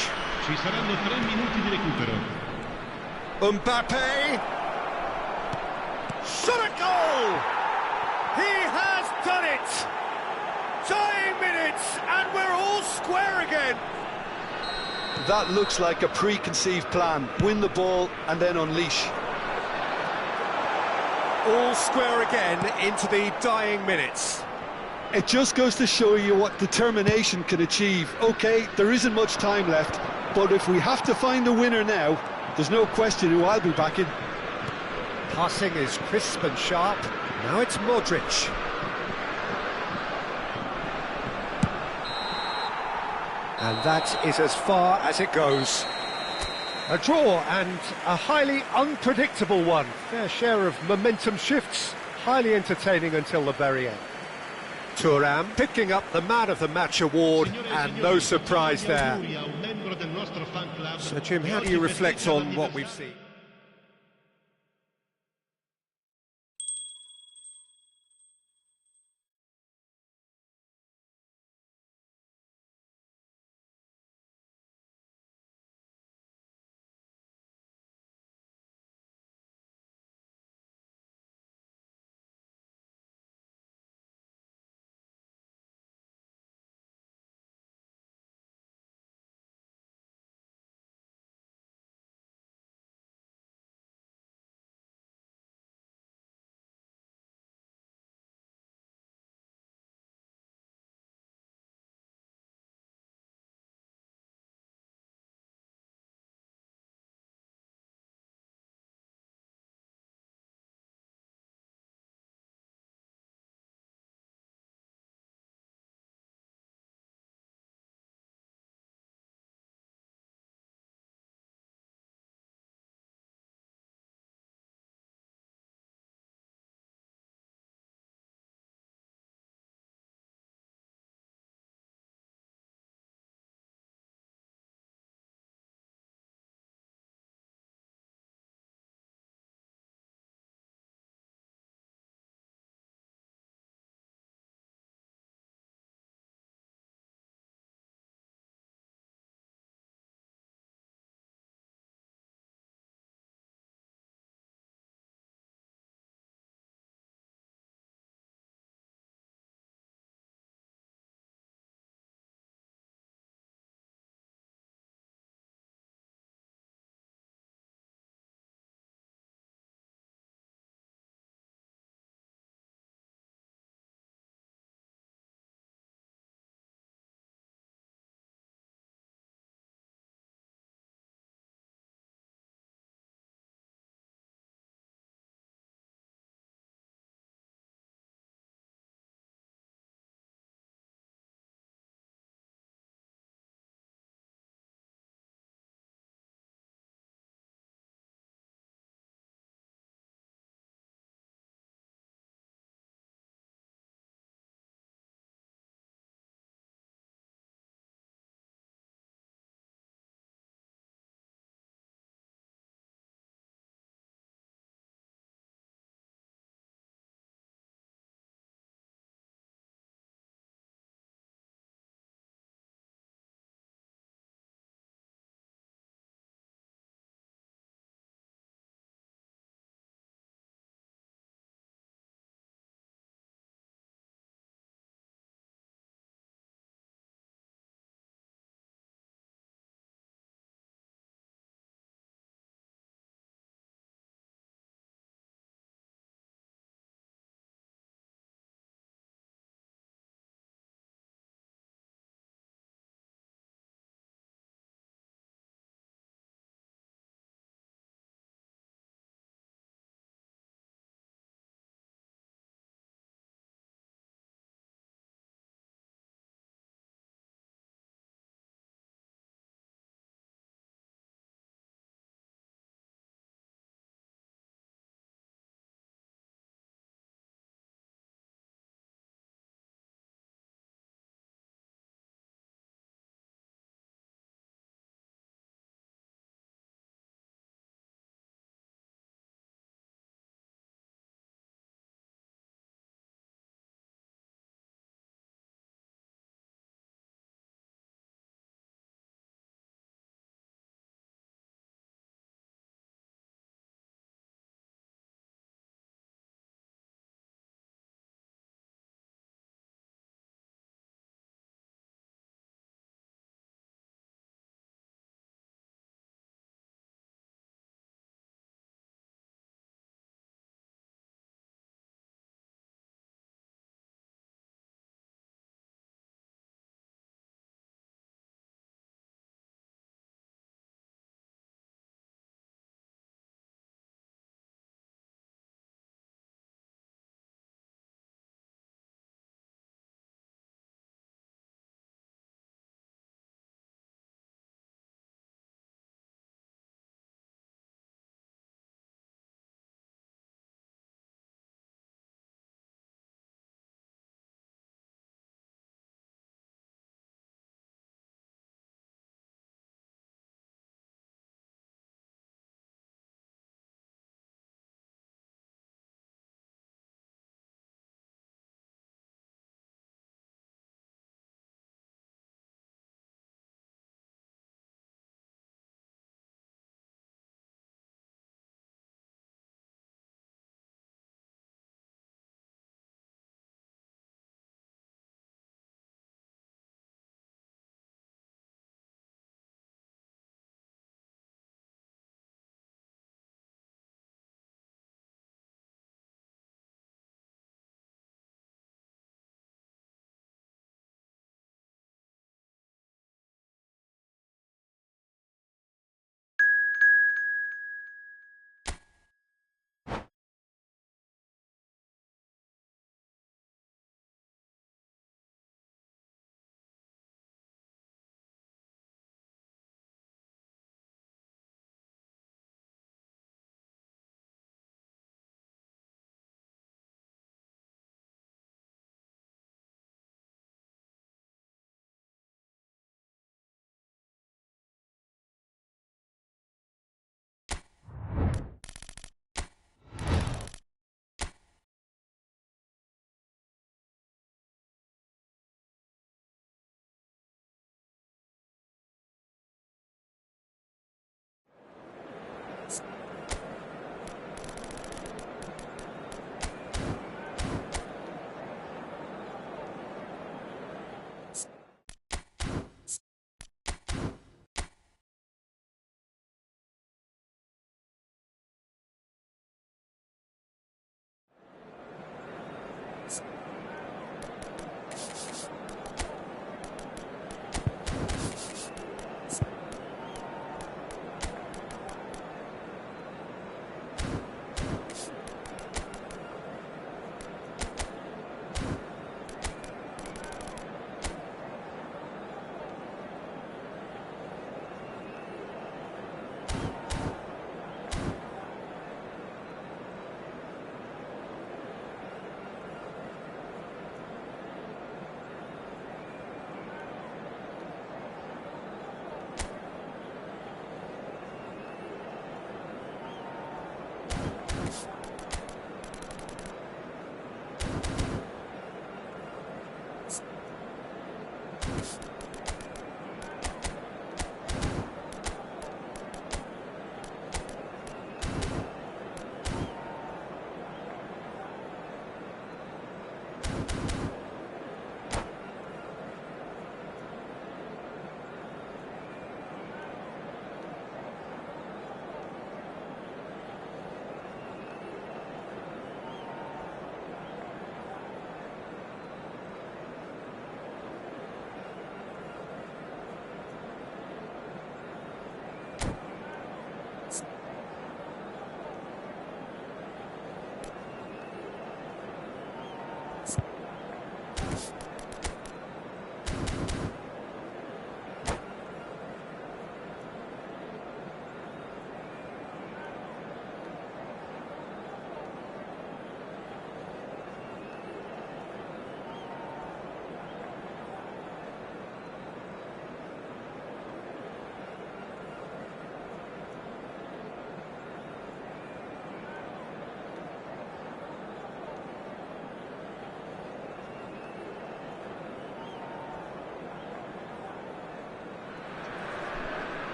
Ci saranno 3 minuti di recupero. Mbappe! Shot a goal! He has done it! Dying minutes, and we're all square again! That looks like a preconceived plan. Win the ball and then unleash. All square again into the dying minutes. It just goes to show you what determination can achieve. OK, there isn't much time left, but if we have to find a winner now, there's no question who I'll be backing. Passing is crisp and sharp. Now it's Modric. And that is as far as it goes. A draw, and a highly unpredictable one. Fair share of momentum shifts, highly entertaining until the very end. Thuram picking up the Man of the Match award, and no surprise there. So Jim, how do you reflect on what we've seen?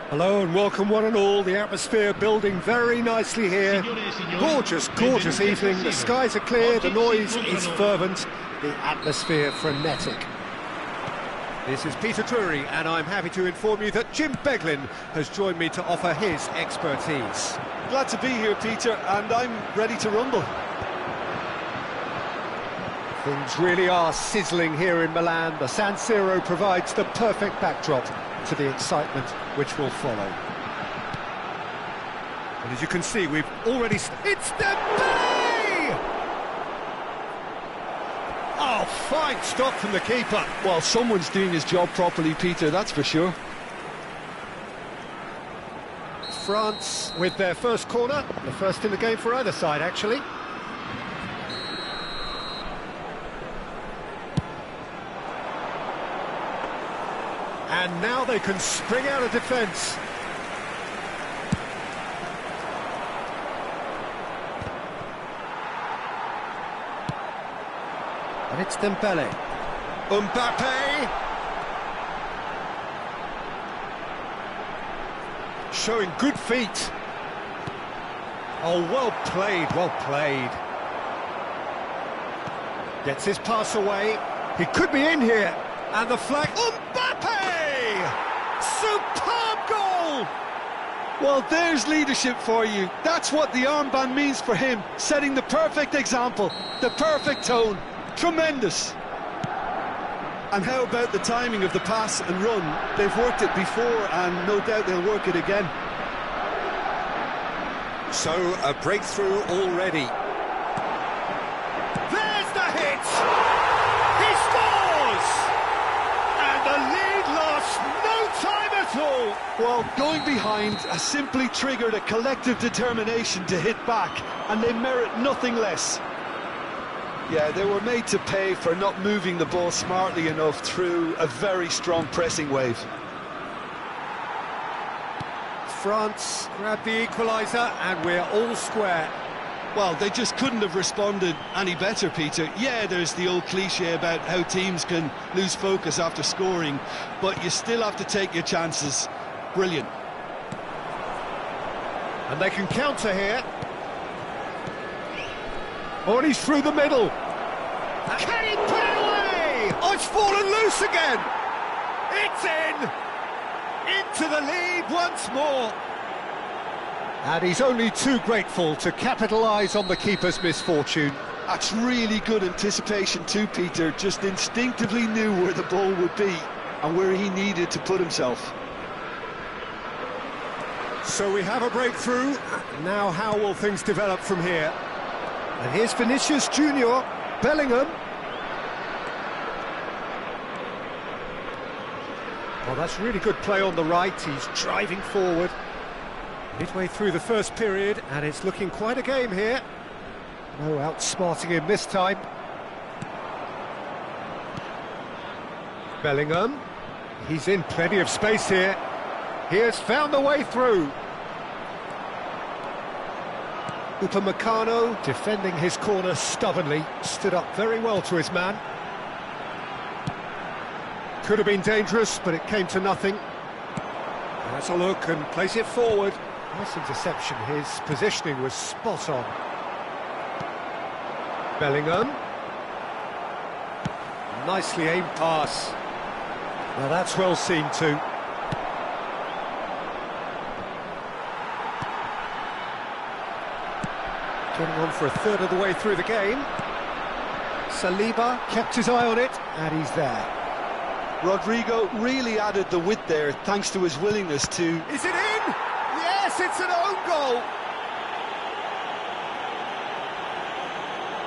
Hello and welcome one and all. The atmosphere building very nicely here. Gorgeous, gorgeous evening. The skies are clear, the noise is fervent, the atmosphere frenetic. This is Peter Drury and I'm happy to inform you that Jim Beglin has joined me to offer his expertise. Glad to be here, Peter, and I'm ready to rumble. Things really are sizzling here in Milan. The San Siro provides the perfect backdrop to the excitement which will follow. And as you can see, we've already... It's Dembele! Oh, fine stop from the keeper. Well, someone's doing his job properly, Peter, that's for sure. France with their first corner, the first in the game for either side, actually. And now they can spring out of defence. And it's Dembele. Mbappe! Showing good feet. Oh, well played, well played. Gets his pass away. He could be in here. And the flag... Mbappe! Superb goal! Well, there's leadership for you. That's what the armband means for him. Setting the perfect example, the perfect tone. Tremendous. And how about the timing of the pass and run? They've worked it before and no doubt they'll work it again. So, a breakthrough already. There's the hit! He scores! And the lead lost no time at all! Well, going behind has simply triggered a collective determination to hit back, and they merit nothing less. Yeah, they were made to pay for not moving the ball smartly enough through a very strong pressing wave. France grab the equaliser and we're all square. Well, they just couldn't have responded any better, Peter. Yeah, there's the old cliche about how teams can lose focus after scoring, but you still have to take your chances. Brilliant. And they can counter here. Oh, and he's through the middle. Can he put it away? Oh, it's fallen loose again. It's in. Into the lead once more. And he's only too grateful to capitalise on the keeper's misfortune. That's really good anticipation too, Peter. Just instinctively knew where the ball would be and where he needed to put himself. So we have a breakthrough. Now how will things develop from here? And here's Vinicius Junior, Bellingham. Well, that's really good play on the right. He's driving forward. Midway through the first period, and it's looking quite a game here. No outsmarting him this time. Bellingham. He's in plenty of space here. He has found the way through. Upamecano defending his corner stubbornly, stood up very well to his man. Could have been dangerous, but it came to nothing. Let's a look and place it forward. Nice interception, his positioning was spot on. Bellingham. Nicely aimed pass. Now that's well seen too. Getting on for a third of the way through the game. Saliba kept his eye on it, and he's there. Rodrigo really added the width there, thanks to his willingness to... Is it in? Yes, it's an own goal!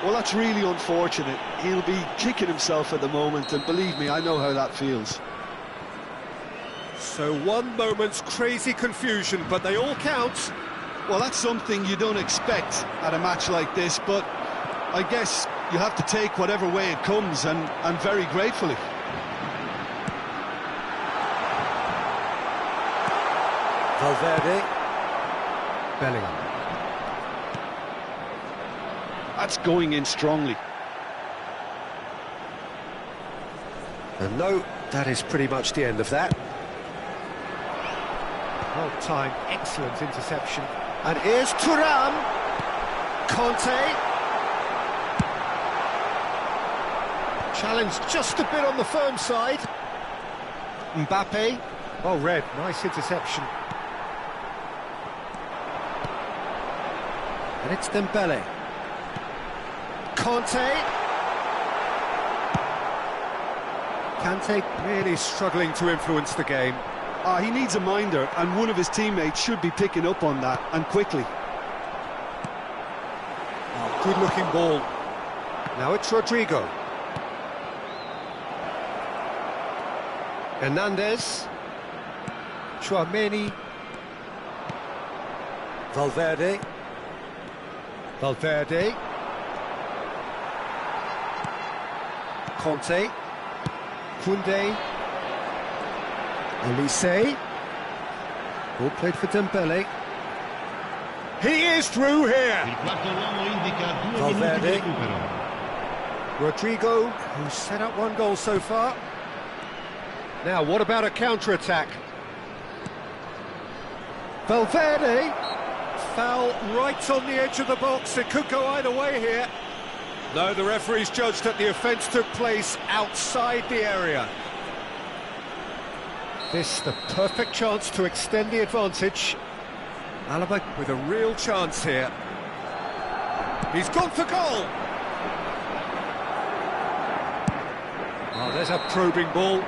Well, that's really unfortunate. He'll be kicking himself at the moment, and believe me, I know how that feels. So one moment's crazy confusion, but they all count. Well, that's something you don't expect at a match like this, but I guess you have to take whatever way it comes, and very gratefully. Valverde. Bellingham. That's going in strongly. And no, that is pretty much the end of that. Well timed, excellent interception. And here's Thuram. Conte. Challenge just a bit on the firm side. Mbappe. Well read, nice interception. And it's Dembele. Conte. Kante really struggling to influence the game. He needs a minder, and one of his teammates should be picking up on that, and quickly. Oh, good-looking ball. Now it's Rodrigo. Hernandez. Tchouaméni. Valverde. Valverde. Conte. Koundé. Elise. Ball played for Dembele. He is through here. Il quarto uomo indica 2 minuti di Valverde. recupero. Rodrigo, who's set up one goal so far. Now, what about a counter-attack? Valverde. Foul right on the edge of the box. It could go either way here. No, the referee's judged that the offence took place outside the area. This the perfect chance to extend the advantage. Alaba with a real chance here. He's gone for goal. Oh, there's a probing ball.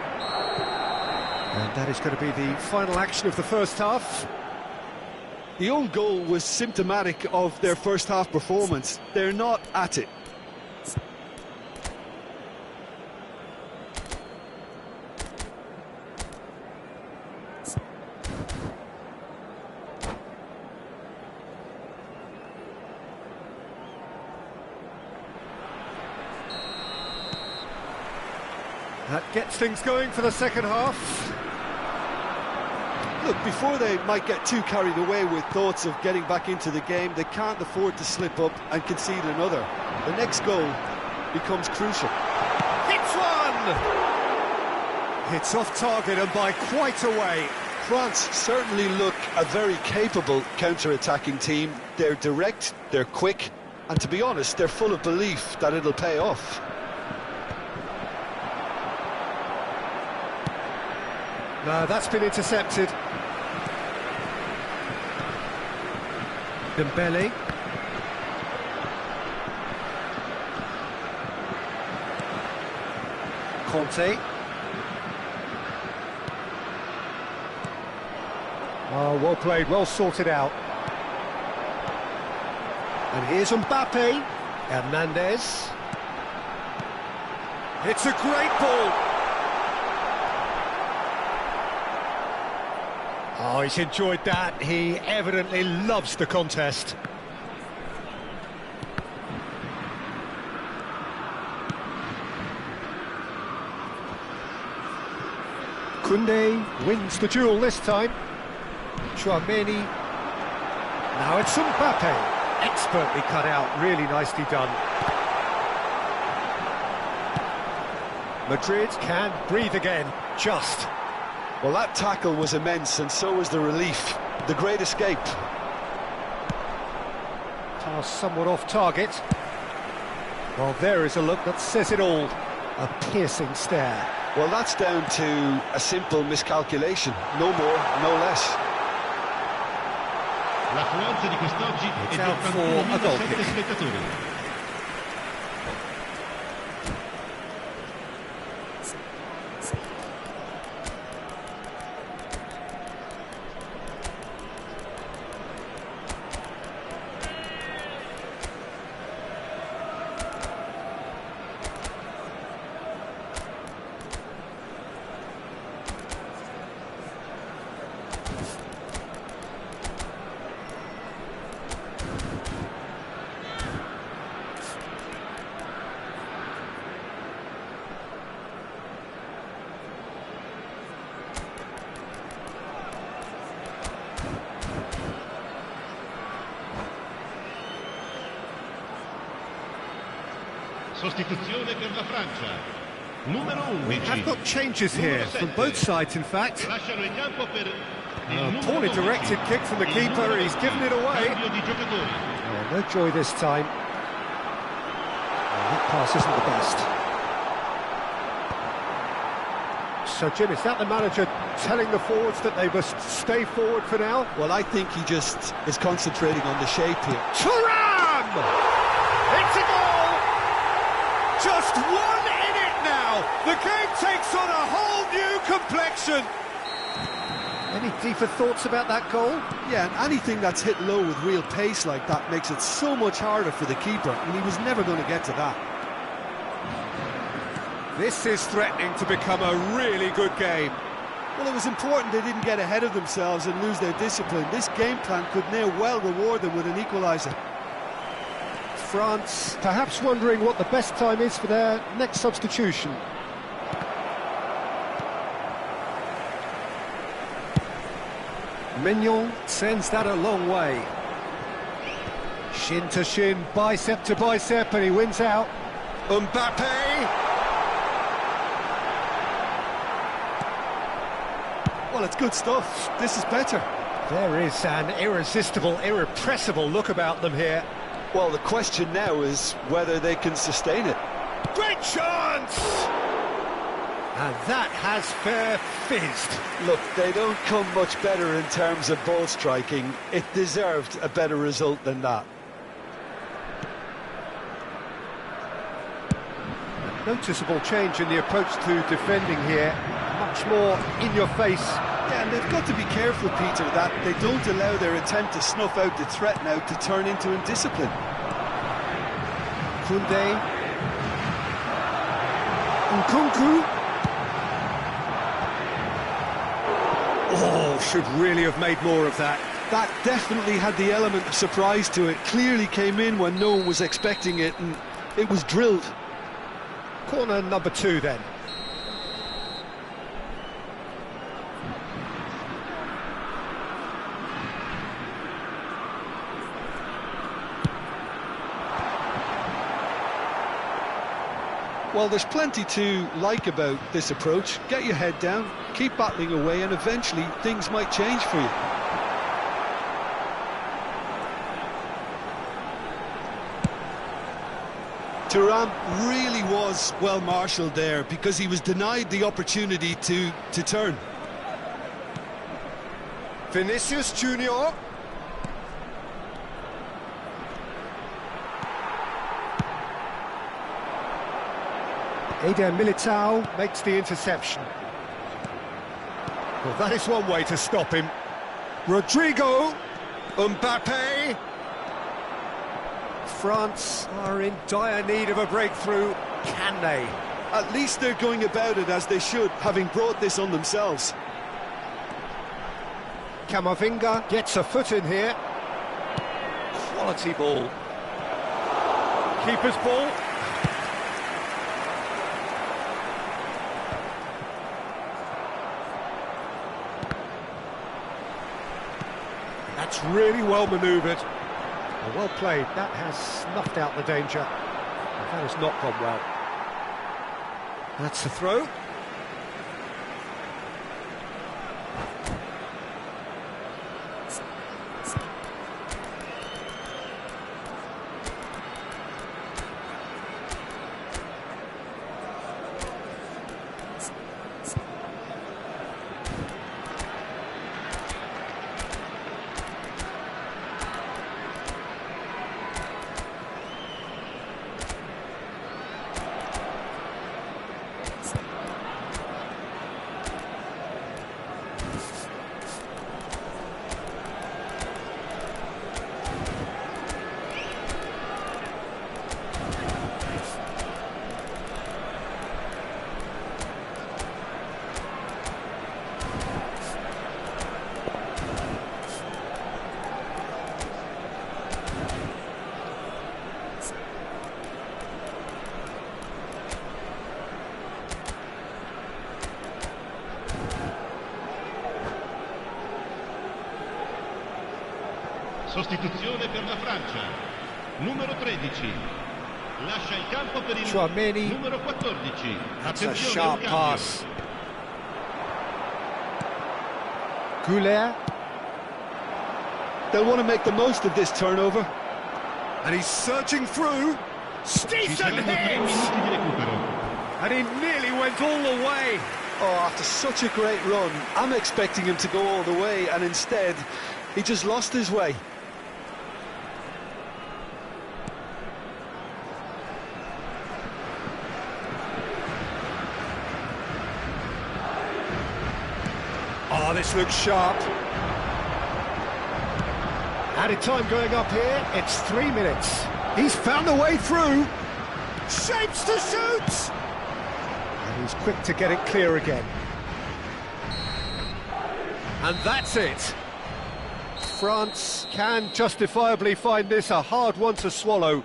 And that is going to be the final action of the first half. The own goal was symptomatic of their first half performance. They're not at it. That gets things going for the second half. Look, before they might get too carried away with thoughts of getting back into the game, they can't afford to slip up and concede another. The next goal becomes crucial. Hits one! Hits off target and by quite a way. France certainly look a very capable counter-attacking team. They're direct, they're quick, and to be honest, they're full of belief that it'll pay off. No, that's been intercepted. Dembele. Conte. Oh, well played, well sorted out. And here's Mbappe. Hernandez. It's a great ball. Oh, he's enjoyed that. He evidently loves the contest. Koundé wins the duel this time. Tchouaméni. Now it's Mbappe. Expertly cut out, really nicely done. Madrid can breathe again, just. Well, that tackle was immense, and so was the relief. The great escape. Pass somewhat off target. Well, there is a look that says it all. A piercing stare. Well, that's down to a simple miscalculation. No more, no less. L'affluenza di quest'oggi è It's di out for a goal 81.007 kick. spettatori. Sostituzione per la Francia. Numero 11. We have got changes here from both sides, in fact. Lasciano il campo per Poorly directed kick from the keeper, he's given it away. No joy this time. That pass isn't the best. So, Jim, is that the manager telling the forwards that they must stay forward for now? Well, I think he just is concentrating on the shape here. Thuram! It's a goal! Just 1 in it now! The game takes on a whole new complexion! Any deeper thoughts about that goal? Yeah, and anything that's hit low with real pace like that makes it so much harder for the keeper, and he was never going to get to that. This is threatening to become a really good game. Well, it was important they didn't get ahead of themselves and lose their discipline. This game plan could now well reward them with an equaliser. France perhaps wondering what the best time is for their next substitution. Mignon sends that a long way. Shin to shin, bicep to bicep, and he wins out. Mbappe! Well, it's good stuff. This is better. There is an irresistible, irrepressible look about them here. Well, the question now is whether they can sustain it. Great chance! And that has fair fizzed. Look, they don't come much better in terms of ball striking. It deserved a better result than that. Noticeable change in the approach to defending here. Much more in your face. Yeah, and they've got to be careful, Peter, that they don't allow their attempt to snuff out the threat now to turn into indiscipline. Koundé. Nkunku. Oh, should really have made more of that. That definitely had the element of surprise to it. Clearly came in when no one was expecting it, and it was drilled. Corner number 2 then. Well, there's plenty to like about this approach. Get your head down, keep battling away, and eventually things might change for you. Thuram really was well marshalled there because he was denied the opportunity to turn. Vinicius Junior. Eder Militao makes the interception. Well, that is one way to stop him. Rodrigo, Mbappe. France are in dire need of a breakthrough. Can they? At least they're going about it as they should, having brought this on themselves. Camavinga gets a foot in here. Quality ball. Keeper's ball. That's really well manoeuvred. Well played. That has snuffed out the danger. That has not gone well. That's the throw. Sostituzione per la Francia. Numero 13. Lascia il campo per il Chouameni. numero 14. That's a sharp pass. Goulet. They'll want to make the most of this turnover. And he's searching through. Decent hit! And he nearly went all the way. Oh, after such a great run, I'm expecting him to go all the way, and instead, he just lost his way. Oh, this looks sharp. Added time going up here, it's 3 minutes. He's found a way through. Shapes to shoot! And he's quick to get it clear again. And that's it. France can justifiably find this a hard one to swallow.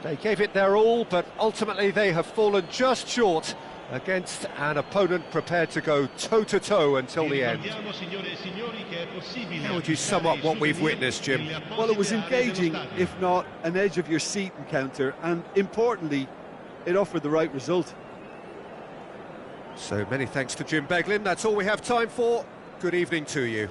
They gave it their all, but ultimately they have fallen just short against an opponent prepared to go toe-to-toe until the end. How would you sum up what we've witnessed, Jim? Well, it was engaging, if not an edge-of-your-seat encounter, and importantly, it offered the right result. So many thanks to Jim Beglin. That's all we have time for. Good evening to you.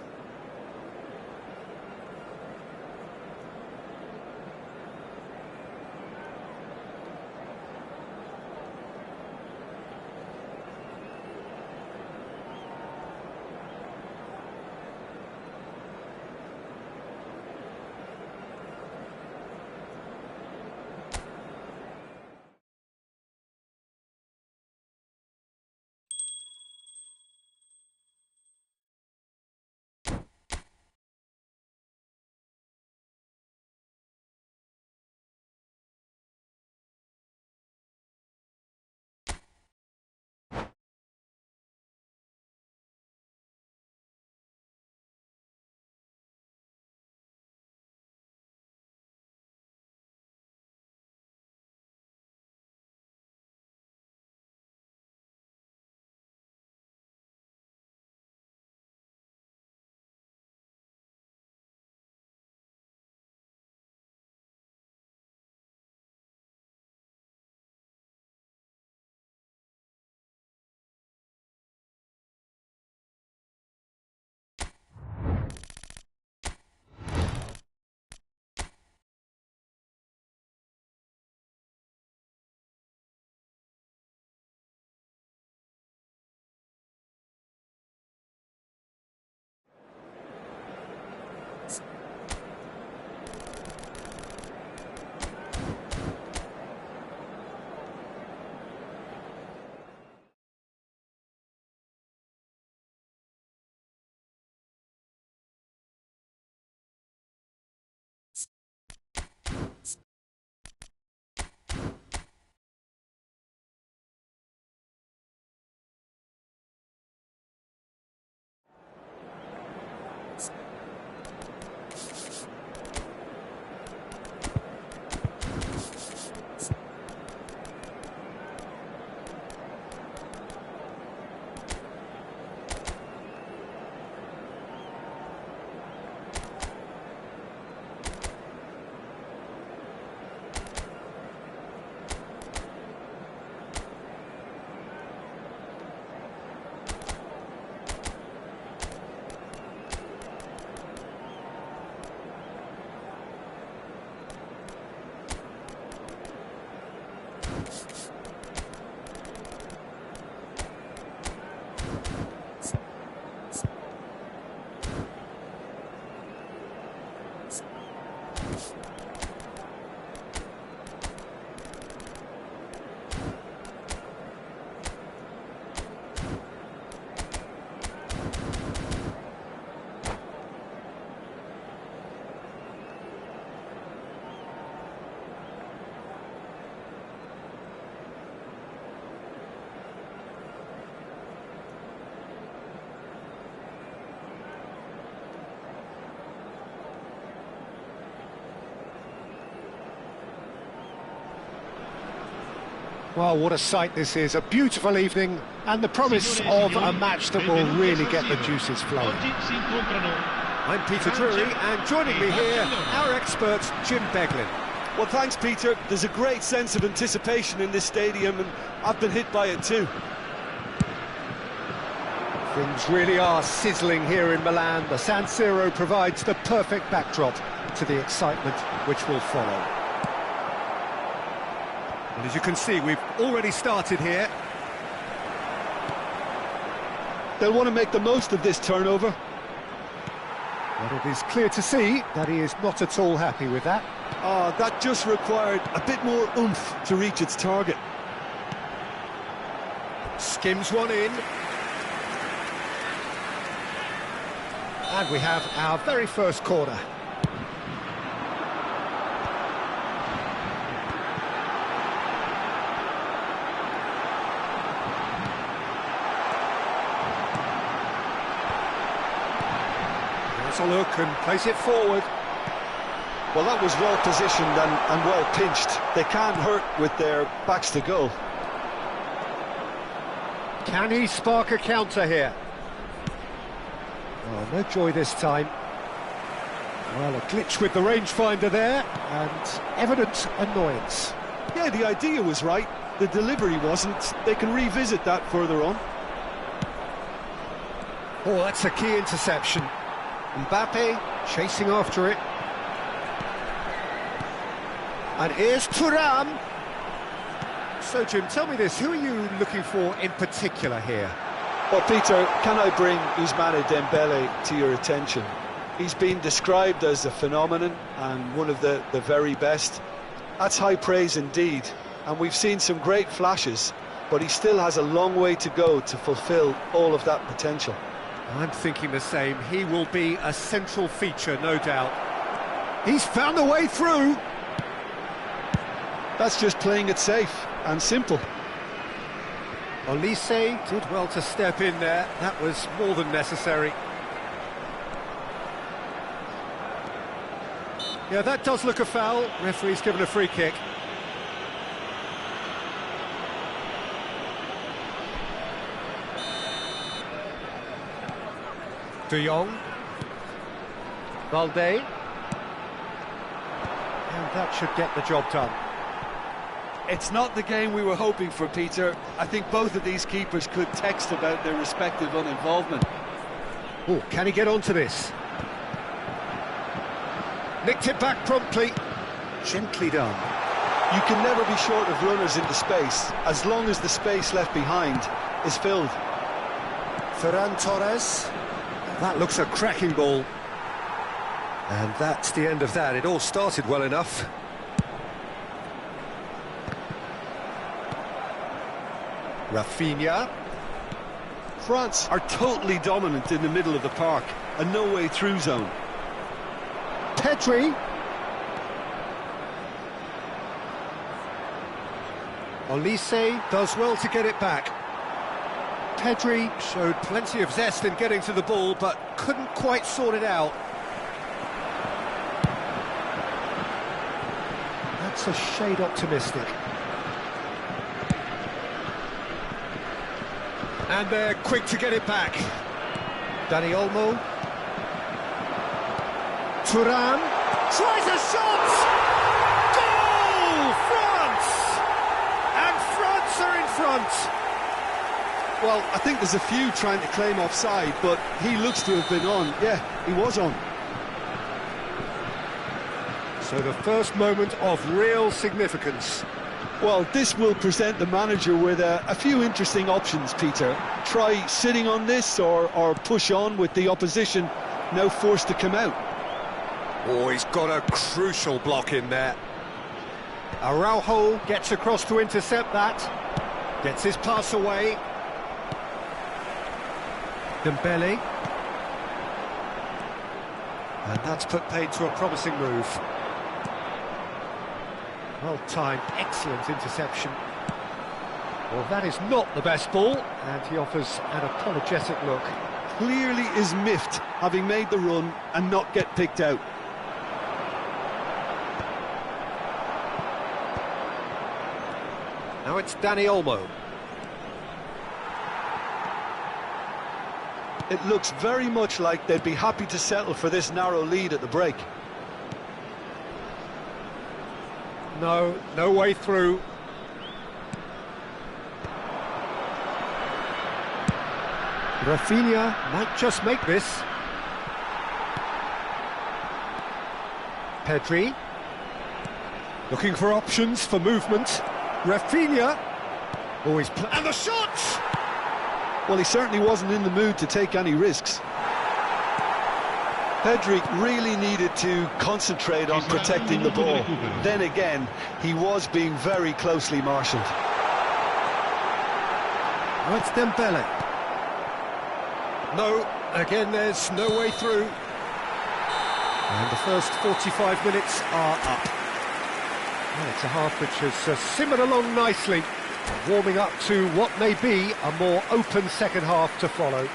Well, what a sight this is, a beautiful evening, and the promise of a match that will really get the juices flowing. I'm Peter Drury, and joining me here, our expert, Jim Beglin. Well, thanks, Peter. There's a great sense of anticipation in this stadium, and I've been hit by it too. Things really are sizzling here in Milan. The San Siro provides the perfect backdrop to the excitement which will follow. And as you can see, we've already started here. They'll want to make the most of this turnover. But it is clear to see that he is not at all happy with that. That just required a bit more oomph to reach its target. Skims one in. And we have our very first corner. There's a look and place it forward. Well, that was well positioned and well pinched. They can't hurt with their backs to goal. Can he spark a counter here? Oh, no joy this time. Well, a glitch with the rangefinder there, and evident annoyance. Yeah, the idea was right. The delivery wasn't. They can revisit that further on. Oh, that's a key interception. Mbappe chasing after it. And here's Thuram. So, Jim, tell me this, who are you looking for in particular here? Well, Peter, can I bring Ousmane Dembele to your attention? He's been described as a phenomenon and one of the very best. That's high praise indeed, and we've seen some great flashes, but he still has a long way to go to fulfill all of that potential. I'm thinking the same. He will be a central feature, no doubt. He's found a way through. That's just playing it safe and simple. Olise did well to step in there. That was more than necessary. Yeah, that does look a foul. Referee's given a free kick. De Jong. Valde. And that should get the job done. It's not the game we were hoping for, Peter. I think both of these keepers could text about their respective uninvolvement. Oh, can he get onto this? Nicked it back promptly. Gently done. You can never be short of runners into space, as long as the space left behind is filled. Ferran Torres. That looks a cracking ball. And that's the end of that. It all started well enough. Rafinha. France are totally dominant in the middle of the park, a no-way through zone. Pedri. Olise does well to get it back. Pedri showed plenty of zest in getting to the ball, but couldn't quite sort it out. That's a shade optimistic. And they're quick to get it back. Dani Olmo. Thuram tries a shot! Goal! France! And France are in front. Well, I think there's a few trying to claim offside, but he looks to have been on. Yeah, he was on. So the first moment of real significance. Well, this will present the manager with a few interesting options, Peter. Try sitting on this or push on with the opposition now forced to come out. Oh, he's got a crucial block in there. Araujo gets across to intercept that. Gets his pass away. Dembele. And that's put paid to a promising move. Well timed, excellent interception. Well, that is not the best ball, and he offers an apologetic look. Clearly is miffed, having made the run and not get picked out. Now it's Dani Olmo. It looks very much like they'd be happy to settle for this narrow lead at the break. No way through. Rafinha might just make this. Pedri. Looking for options for movement. Rafinha. Always and the shot! Well, he certainly wasn't in the mood to take any risks. Pedri really needed to concentrate on protecting the ball. Then again, he was being very closely marshalled. Oh, it's Dembele. No, again there's no way through. And the first 45 minutes are up. Well, it's a half which has simmered along nicely, warming up to what may be a more open second half to follow.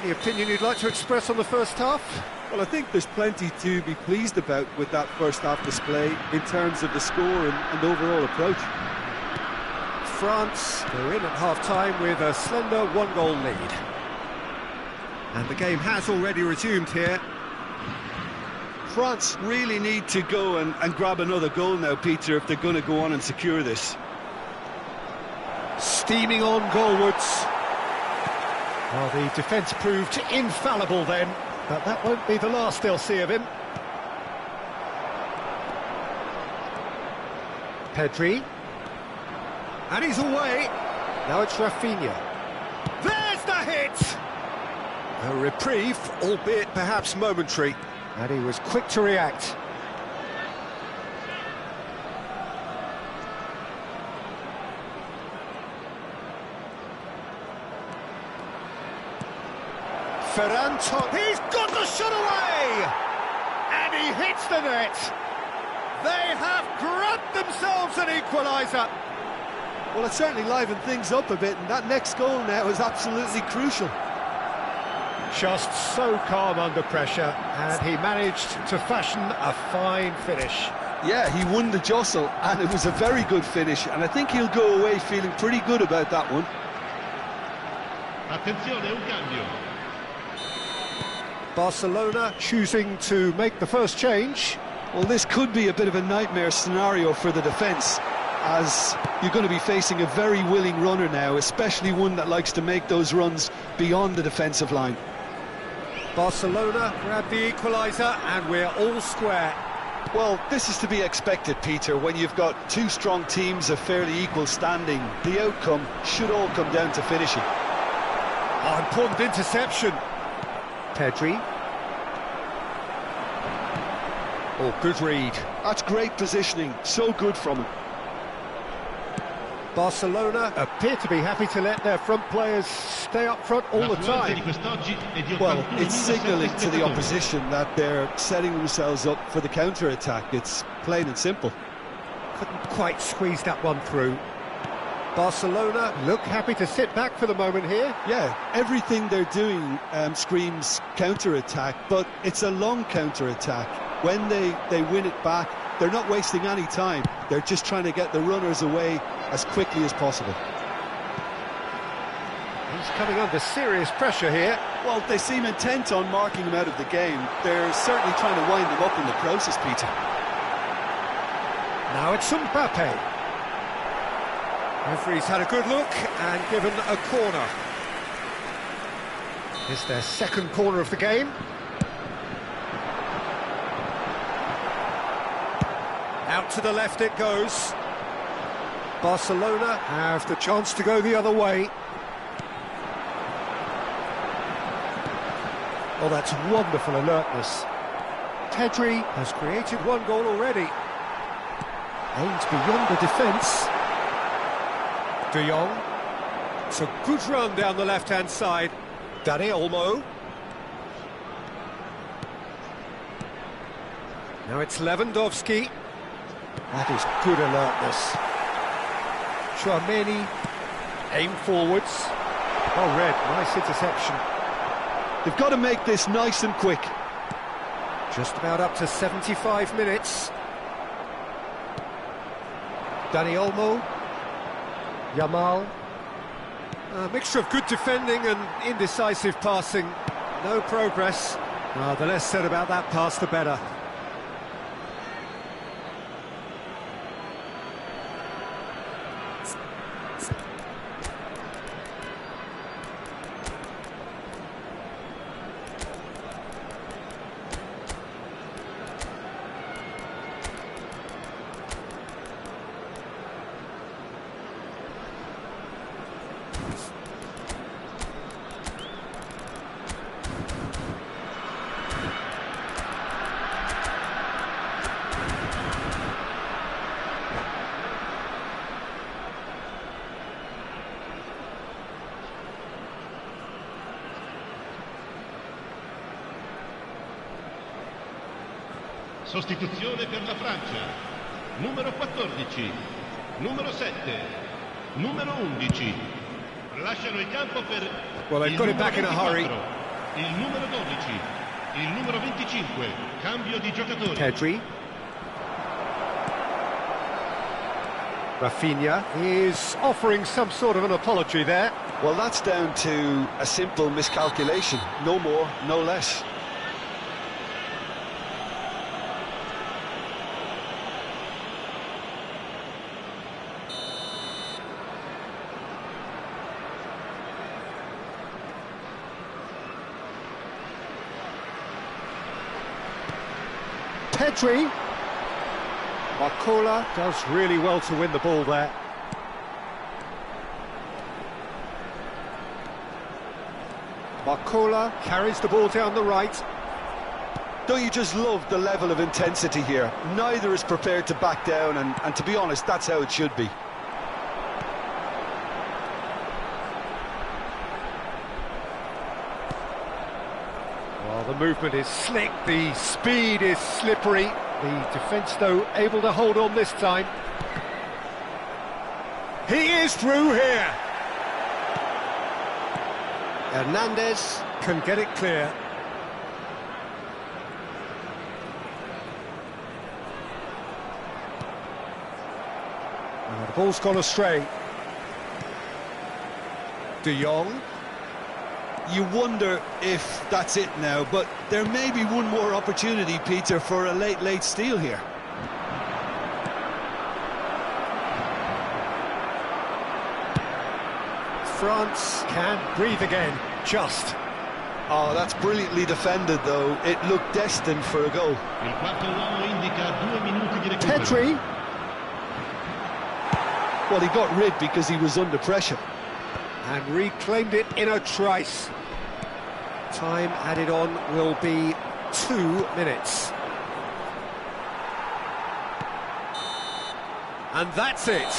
Any opinion you'd like to express on the first half? Well, I think there's plenty to be pleased about with that first half display in terms of the score and overall approach. France go in at half-time with a slender one-goal lead. And the game has already resumed here. France really need to go and grab another goal now, Peter, if they're going to go on and secure this. Steaming on goalwards. Well, the defence proved infallible then, but that won't be the last they'll see of him. Pedri. And he's away. Now it's Rafinha. There's the hit! A reprieve, albeit perhaps momentary, and he was quick to react. Ferran he's got the shot away! And he hits the net! They have grabbed themselves an equaliser! Well, it certainly livened things up a bit, and that next goal now is absolutely crucial. Just so calm under pressure, and he managed to fashion a fine finish. Yeah, he won the jostle, and it was a very good finish, and I think he'll go away feeling pretty good about that one. Attenzione, un cambio. Barcelona choosing to make the first change. Well, this could be a bit of a nightmare scenario for the defence, as you're going to be facing a very willing runner now, especially one that likes to make those runs beyond the defensive line. Barcelona grab the equaliser, and we're all square. Well, this is to be expected, Peter, when you've got two strong teams of fairly equal standing. The outcome should all come down to finishing. Oh, important interception. Pedri. Oh, good read. That's great positioning, so good from him. Barcelona appear to be happy to let their front players stay up front all the time. Well, it's signalling to the opposition that they're setting themselves up for the counter-attack. It's plain and simple. Couldn't quite squeeze that one through. Barcelona look happy to sit back for the moment here. Yeah, everything they're doing screams counter-attack, but it's a long counter-attack. When they win it back, they're not wasting any time. They're just trying to get the runners away as quickly as possible. He's coming under serious pressure here. Well, they seem intent on marking him out of the game. They're certainly trying to wind him up in the process, Peter. Now it's Mbappe. Referee's had a good look and given a corner. It's their second corner of the game. Out to the left it goes. Barcelona have the chance to go the other way. Oh, that's wonderful alertness. Pedri has created one goal already. Aimed beyond the defence. De Jong. It's a good run down the left-hand side. Dani Olmo. Now it's Lewandowski. That is good alertness. Chouameni, aim forwards. Oh, red, nice interception. They've got to make this nice and quick. Just about up to 75 minutes. Dani Olmo. Yamal. A mixture of good defending and indecisive passing. No progress. The less said about that pass, the better. Sostituzione per la Francia. Numero 14, numero 7, numero 11. Lasciano il campo per Well, they've il got it numero back in a hurry. 24, il numero 12, il numero 25. Cambio di giocatore. Pedri. Rafinha is offering some sort of an apology there. Well, that's down to a simple miscalculation. No more, no less. Pedri. Barcola does really well to win the ball there. Barcola carries the ball down the right. Don't you just love the level of intensity here? Neither is prepared to back down, and to be honest, that's how it should be. Well, the movement is slick, the speed is slippery. The defence, though, able to hold on this time. He is through here. Hernandez can get it clear. And the ball's gone astray. De Jong. You wonder if that's it now, but there may be one more opportunity, Peter, for a late steal here. France can breathe again, just. Oh, that's brilliantly defended, though. It looked destined for a goal. Il quarto uomo indica 2 minuti di recupero. Pedri. Well, he got rid because he was under pressure. And reclaimed it in a trice. Time added on will be 2 minutes. And that's it.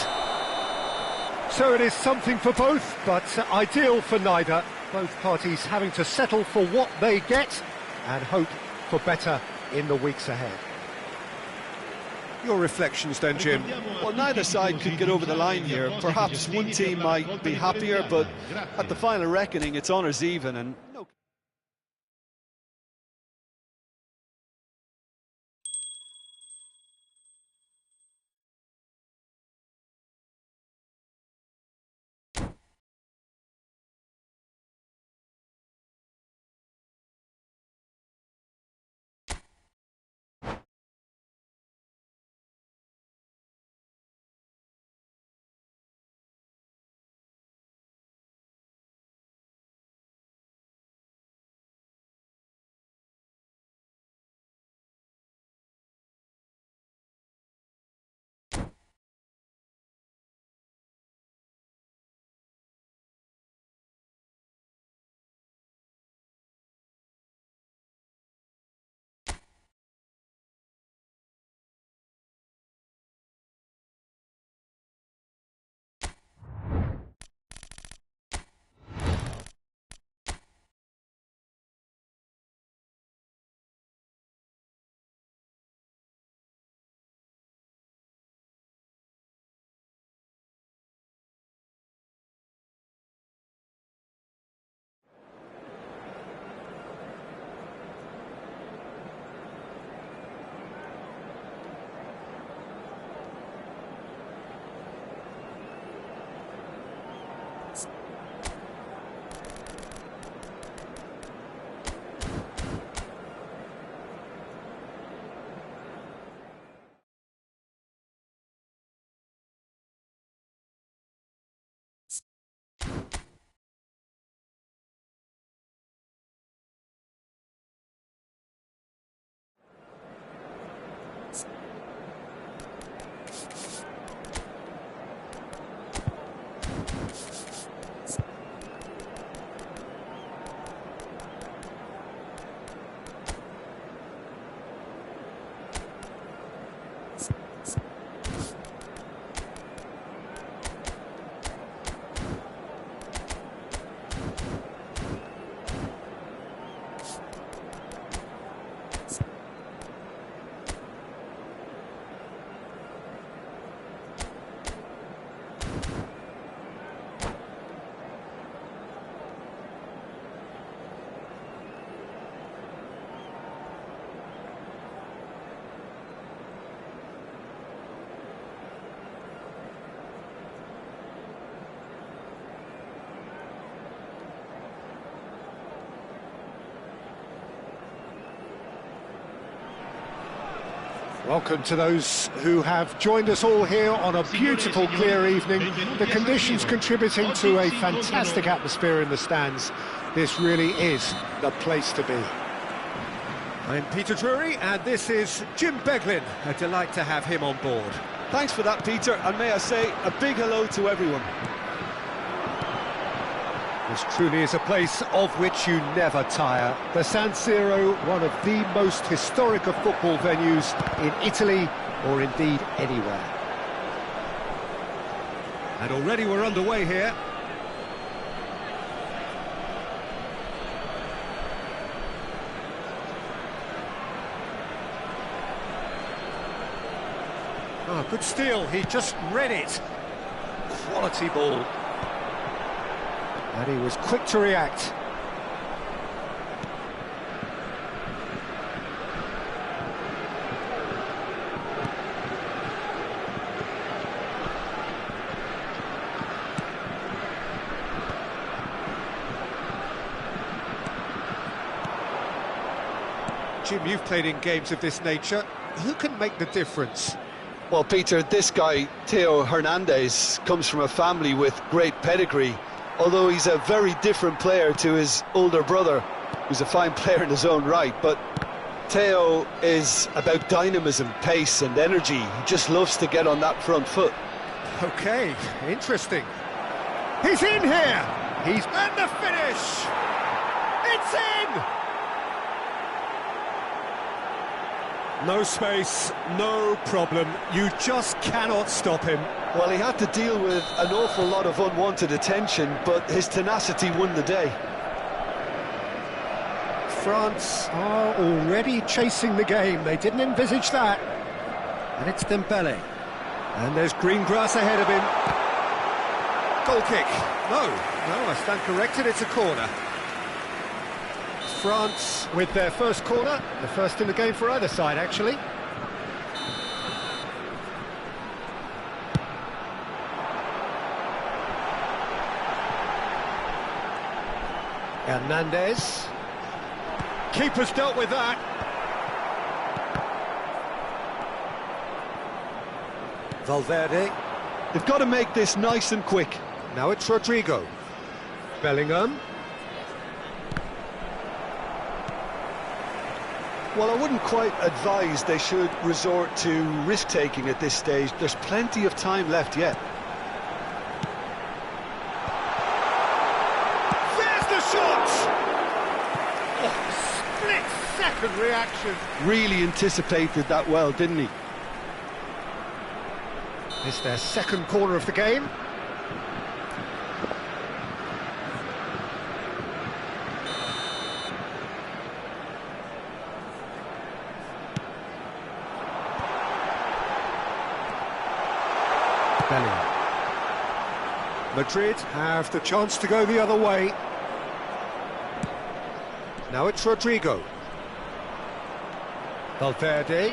So it is something for both, but ideal for neither. Both parties having to settle for what they get and hope for better in the weeks ahead. Your reflections then, Jim? Well, neither side could get over the line here. Perhaps one team might be happier, but at the final reckoning, it's honours even, and Welcome to those who have joined us all here on a beautiful, clear evening. The conditions contributing to a fantastic atmosphere in the stands. This really is the place to be. I'm Peter Drury, and this is Jim Beglin. A delight to have him on board. Thanks for that, Peter, and may I say a big hello to everyone. This truly is a place of which you never tire. The San Siro, one of the most historic of football venues in Italy, or indeed anywhere. And already we're underway here. Oh, good steal, he just read it. Quality ball. And he was quick to react. Jim, you've played in games of this nature. Who can make the difference? Well, Peter, this guy, Theo Hernandez, comes from a family with great pedigree, although he's a very different player to his older brother, who's a fine player in his own right. But Theo is about dynamism, pace and energy. He just loves to get on that front foot. Okay, interesting. He's in here! He's at the finish! It's in! No space, no problem. You just cannot stop him. Well, he had to deal with an awful lot of unwanted attention, but his tenacity won the day. France are already chasing the game. They didn't envisage that. And it's Dembele. And there's green grass ahead of him. Goal kick. No, I stand corrected. It's a corner. France with their first corner. The first in the game for either side, actually. Hernandez. Keeper's dealt with that. Valverde. They've got to make this nice and quick. Now it's Rodrigo. Bellingham. Well, I wouldn't quite advise they should resort to risk-taking at this stage. There's plenty of time left yet. There's the shot! Oh, split-second reaction. Really anticipated that well, didn't he? It's their second corner of the game. Bellingham. Madrid have the chance to go the other way. Now it's Rodrigo. Valverde.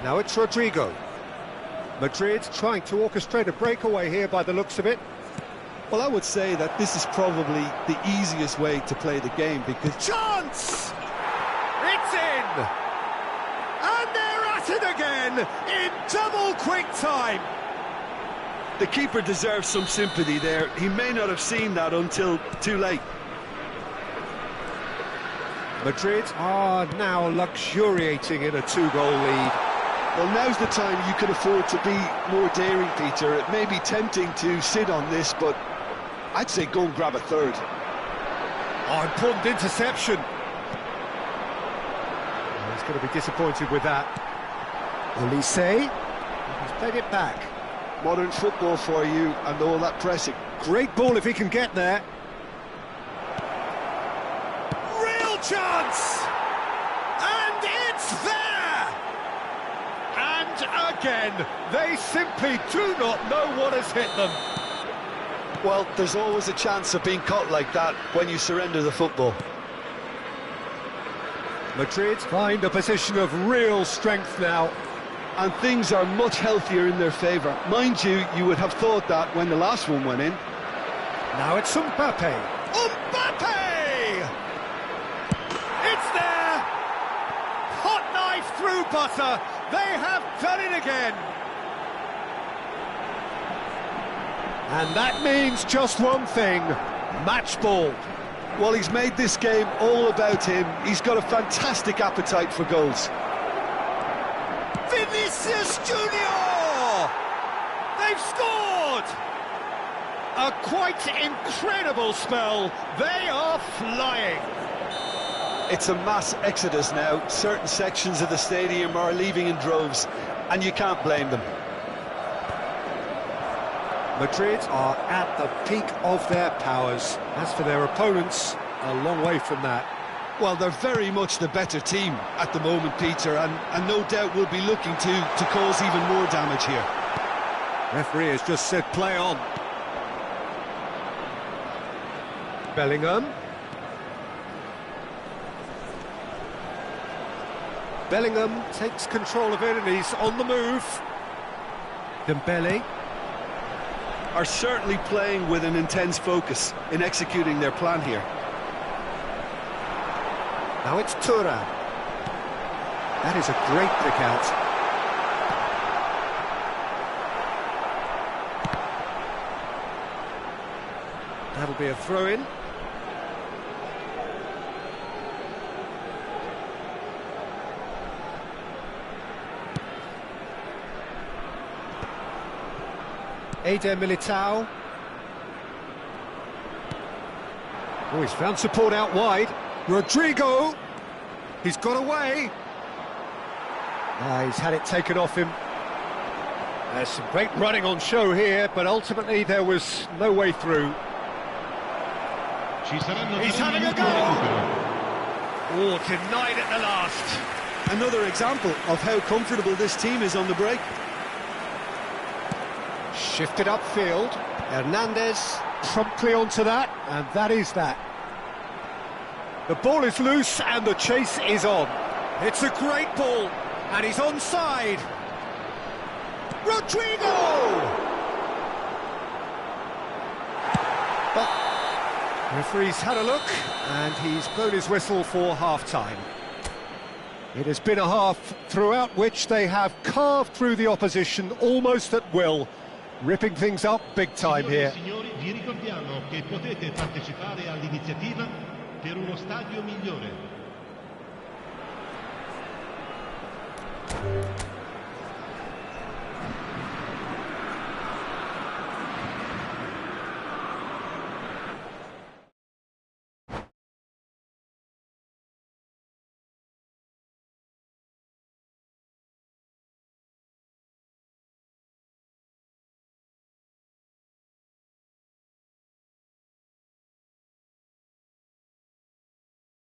Now it's Rodrigo. Madrid trying to orchestrate a breakaway here by the looks of it. Well, I would say that this is probably the easiest way to play the game because... Chance! It's in! And they're at it again in double quick time. The keeper deserves some sympathy there. He may not have seen that until too late. Madrid are now luxuriating in a two-goal lead. Well, now's the time you can afford to be more daring, Peter. It may be tempting to sit on this, but I'd say go and grab a third. Oh, important interception. Oh, he's going to be disappointed with that. Olise, he's played it back. Modern football for you and all that pressing. Great ball if he can get there. Real chance! And it's there! And again, they simply do not know what has hit them. Well, there's always a chance of being caught like that when you surrender the football. Madrid find a position of real strength now. And things are much healthier in their favour. Mind you, you would have thought that when the last one went in. Now it's Mbappe. Mbappe! It's there! butter. They have done it again. And that means just one thing, match ball. Well, he's made this game all about him. He's got a fantastic appetite for goals. Vinicius Junior! They've scored! A quite incredible spell. They are flying. It's a mass exodus now. Certain sections of the stadium are leaving in droves, and you can't blame them. Madrid are at the peak of their powers. As for their opponents, a long way from that. Well, they're very much the better team at the moment, Peter, and no doubt will be looking to cause even more damage here. Referee has just said play on. Bellingham. Bellingham takes control of it and he's on the move. Dembele. Are certainly playing with an intense focus in executing their plan here. Now it's Thuram. That is a great pick out. That'll be a throw-in. Eder Militao. Oh, he's found support out wide. Rodrigo. He's got away. He's had it taken off him. There's some great running on show here, but ultimately there was no way through. Ci saranno He's 3 having a minuti go. di recupero. Oh, denied at the last. Another example of how comfortable this team is on the break. Shifted upfield. Hernandez promptly onto that, and that is that. The ball is loose and the chase is on. It's a great ball, and he's onside. Rodrigo! Referee's had a look, and he's blown his whistle for half-time. It has been a half throughout which they have carved through the opposition almost at will, ripping things up big time here. Signori, vi ricordiamo che potete partecipare all'iniziativa per uno stadio migliore.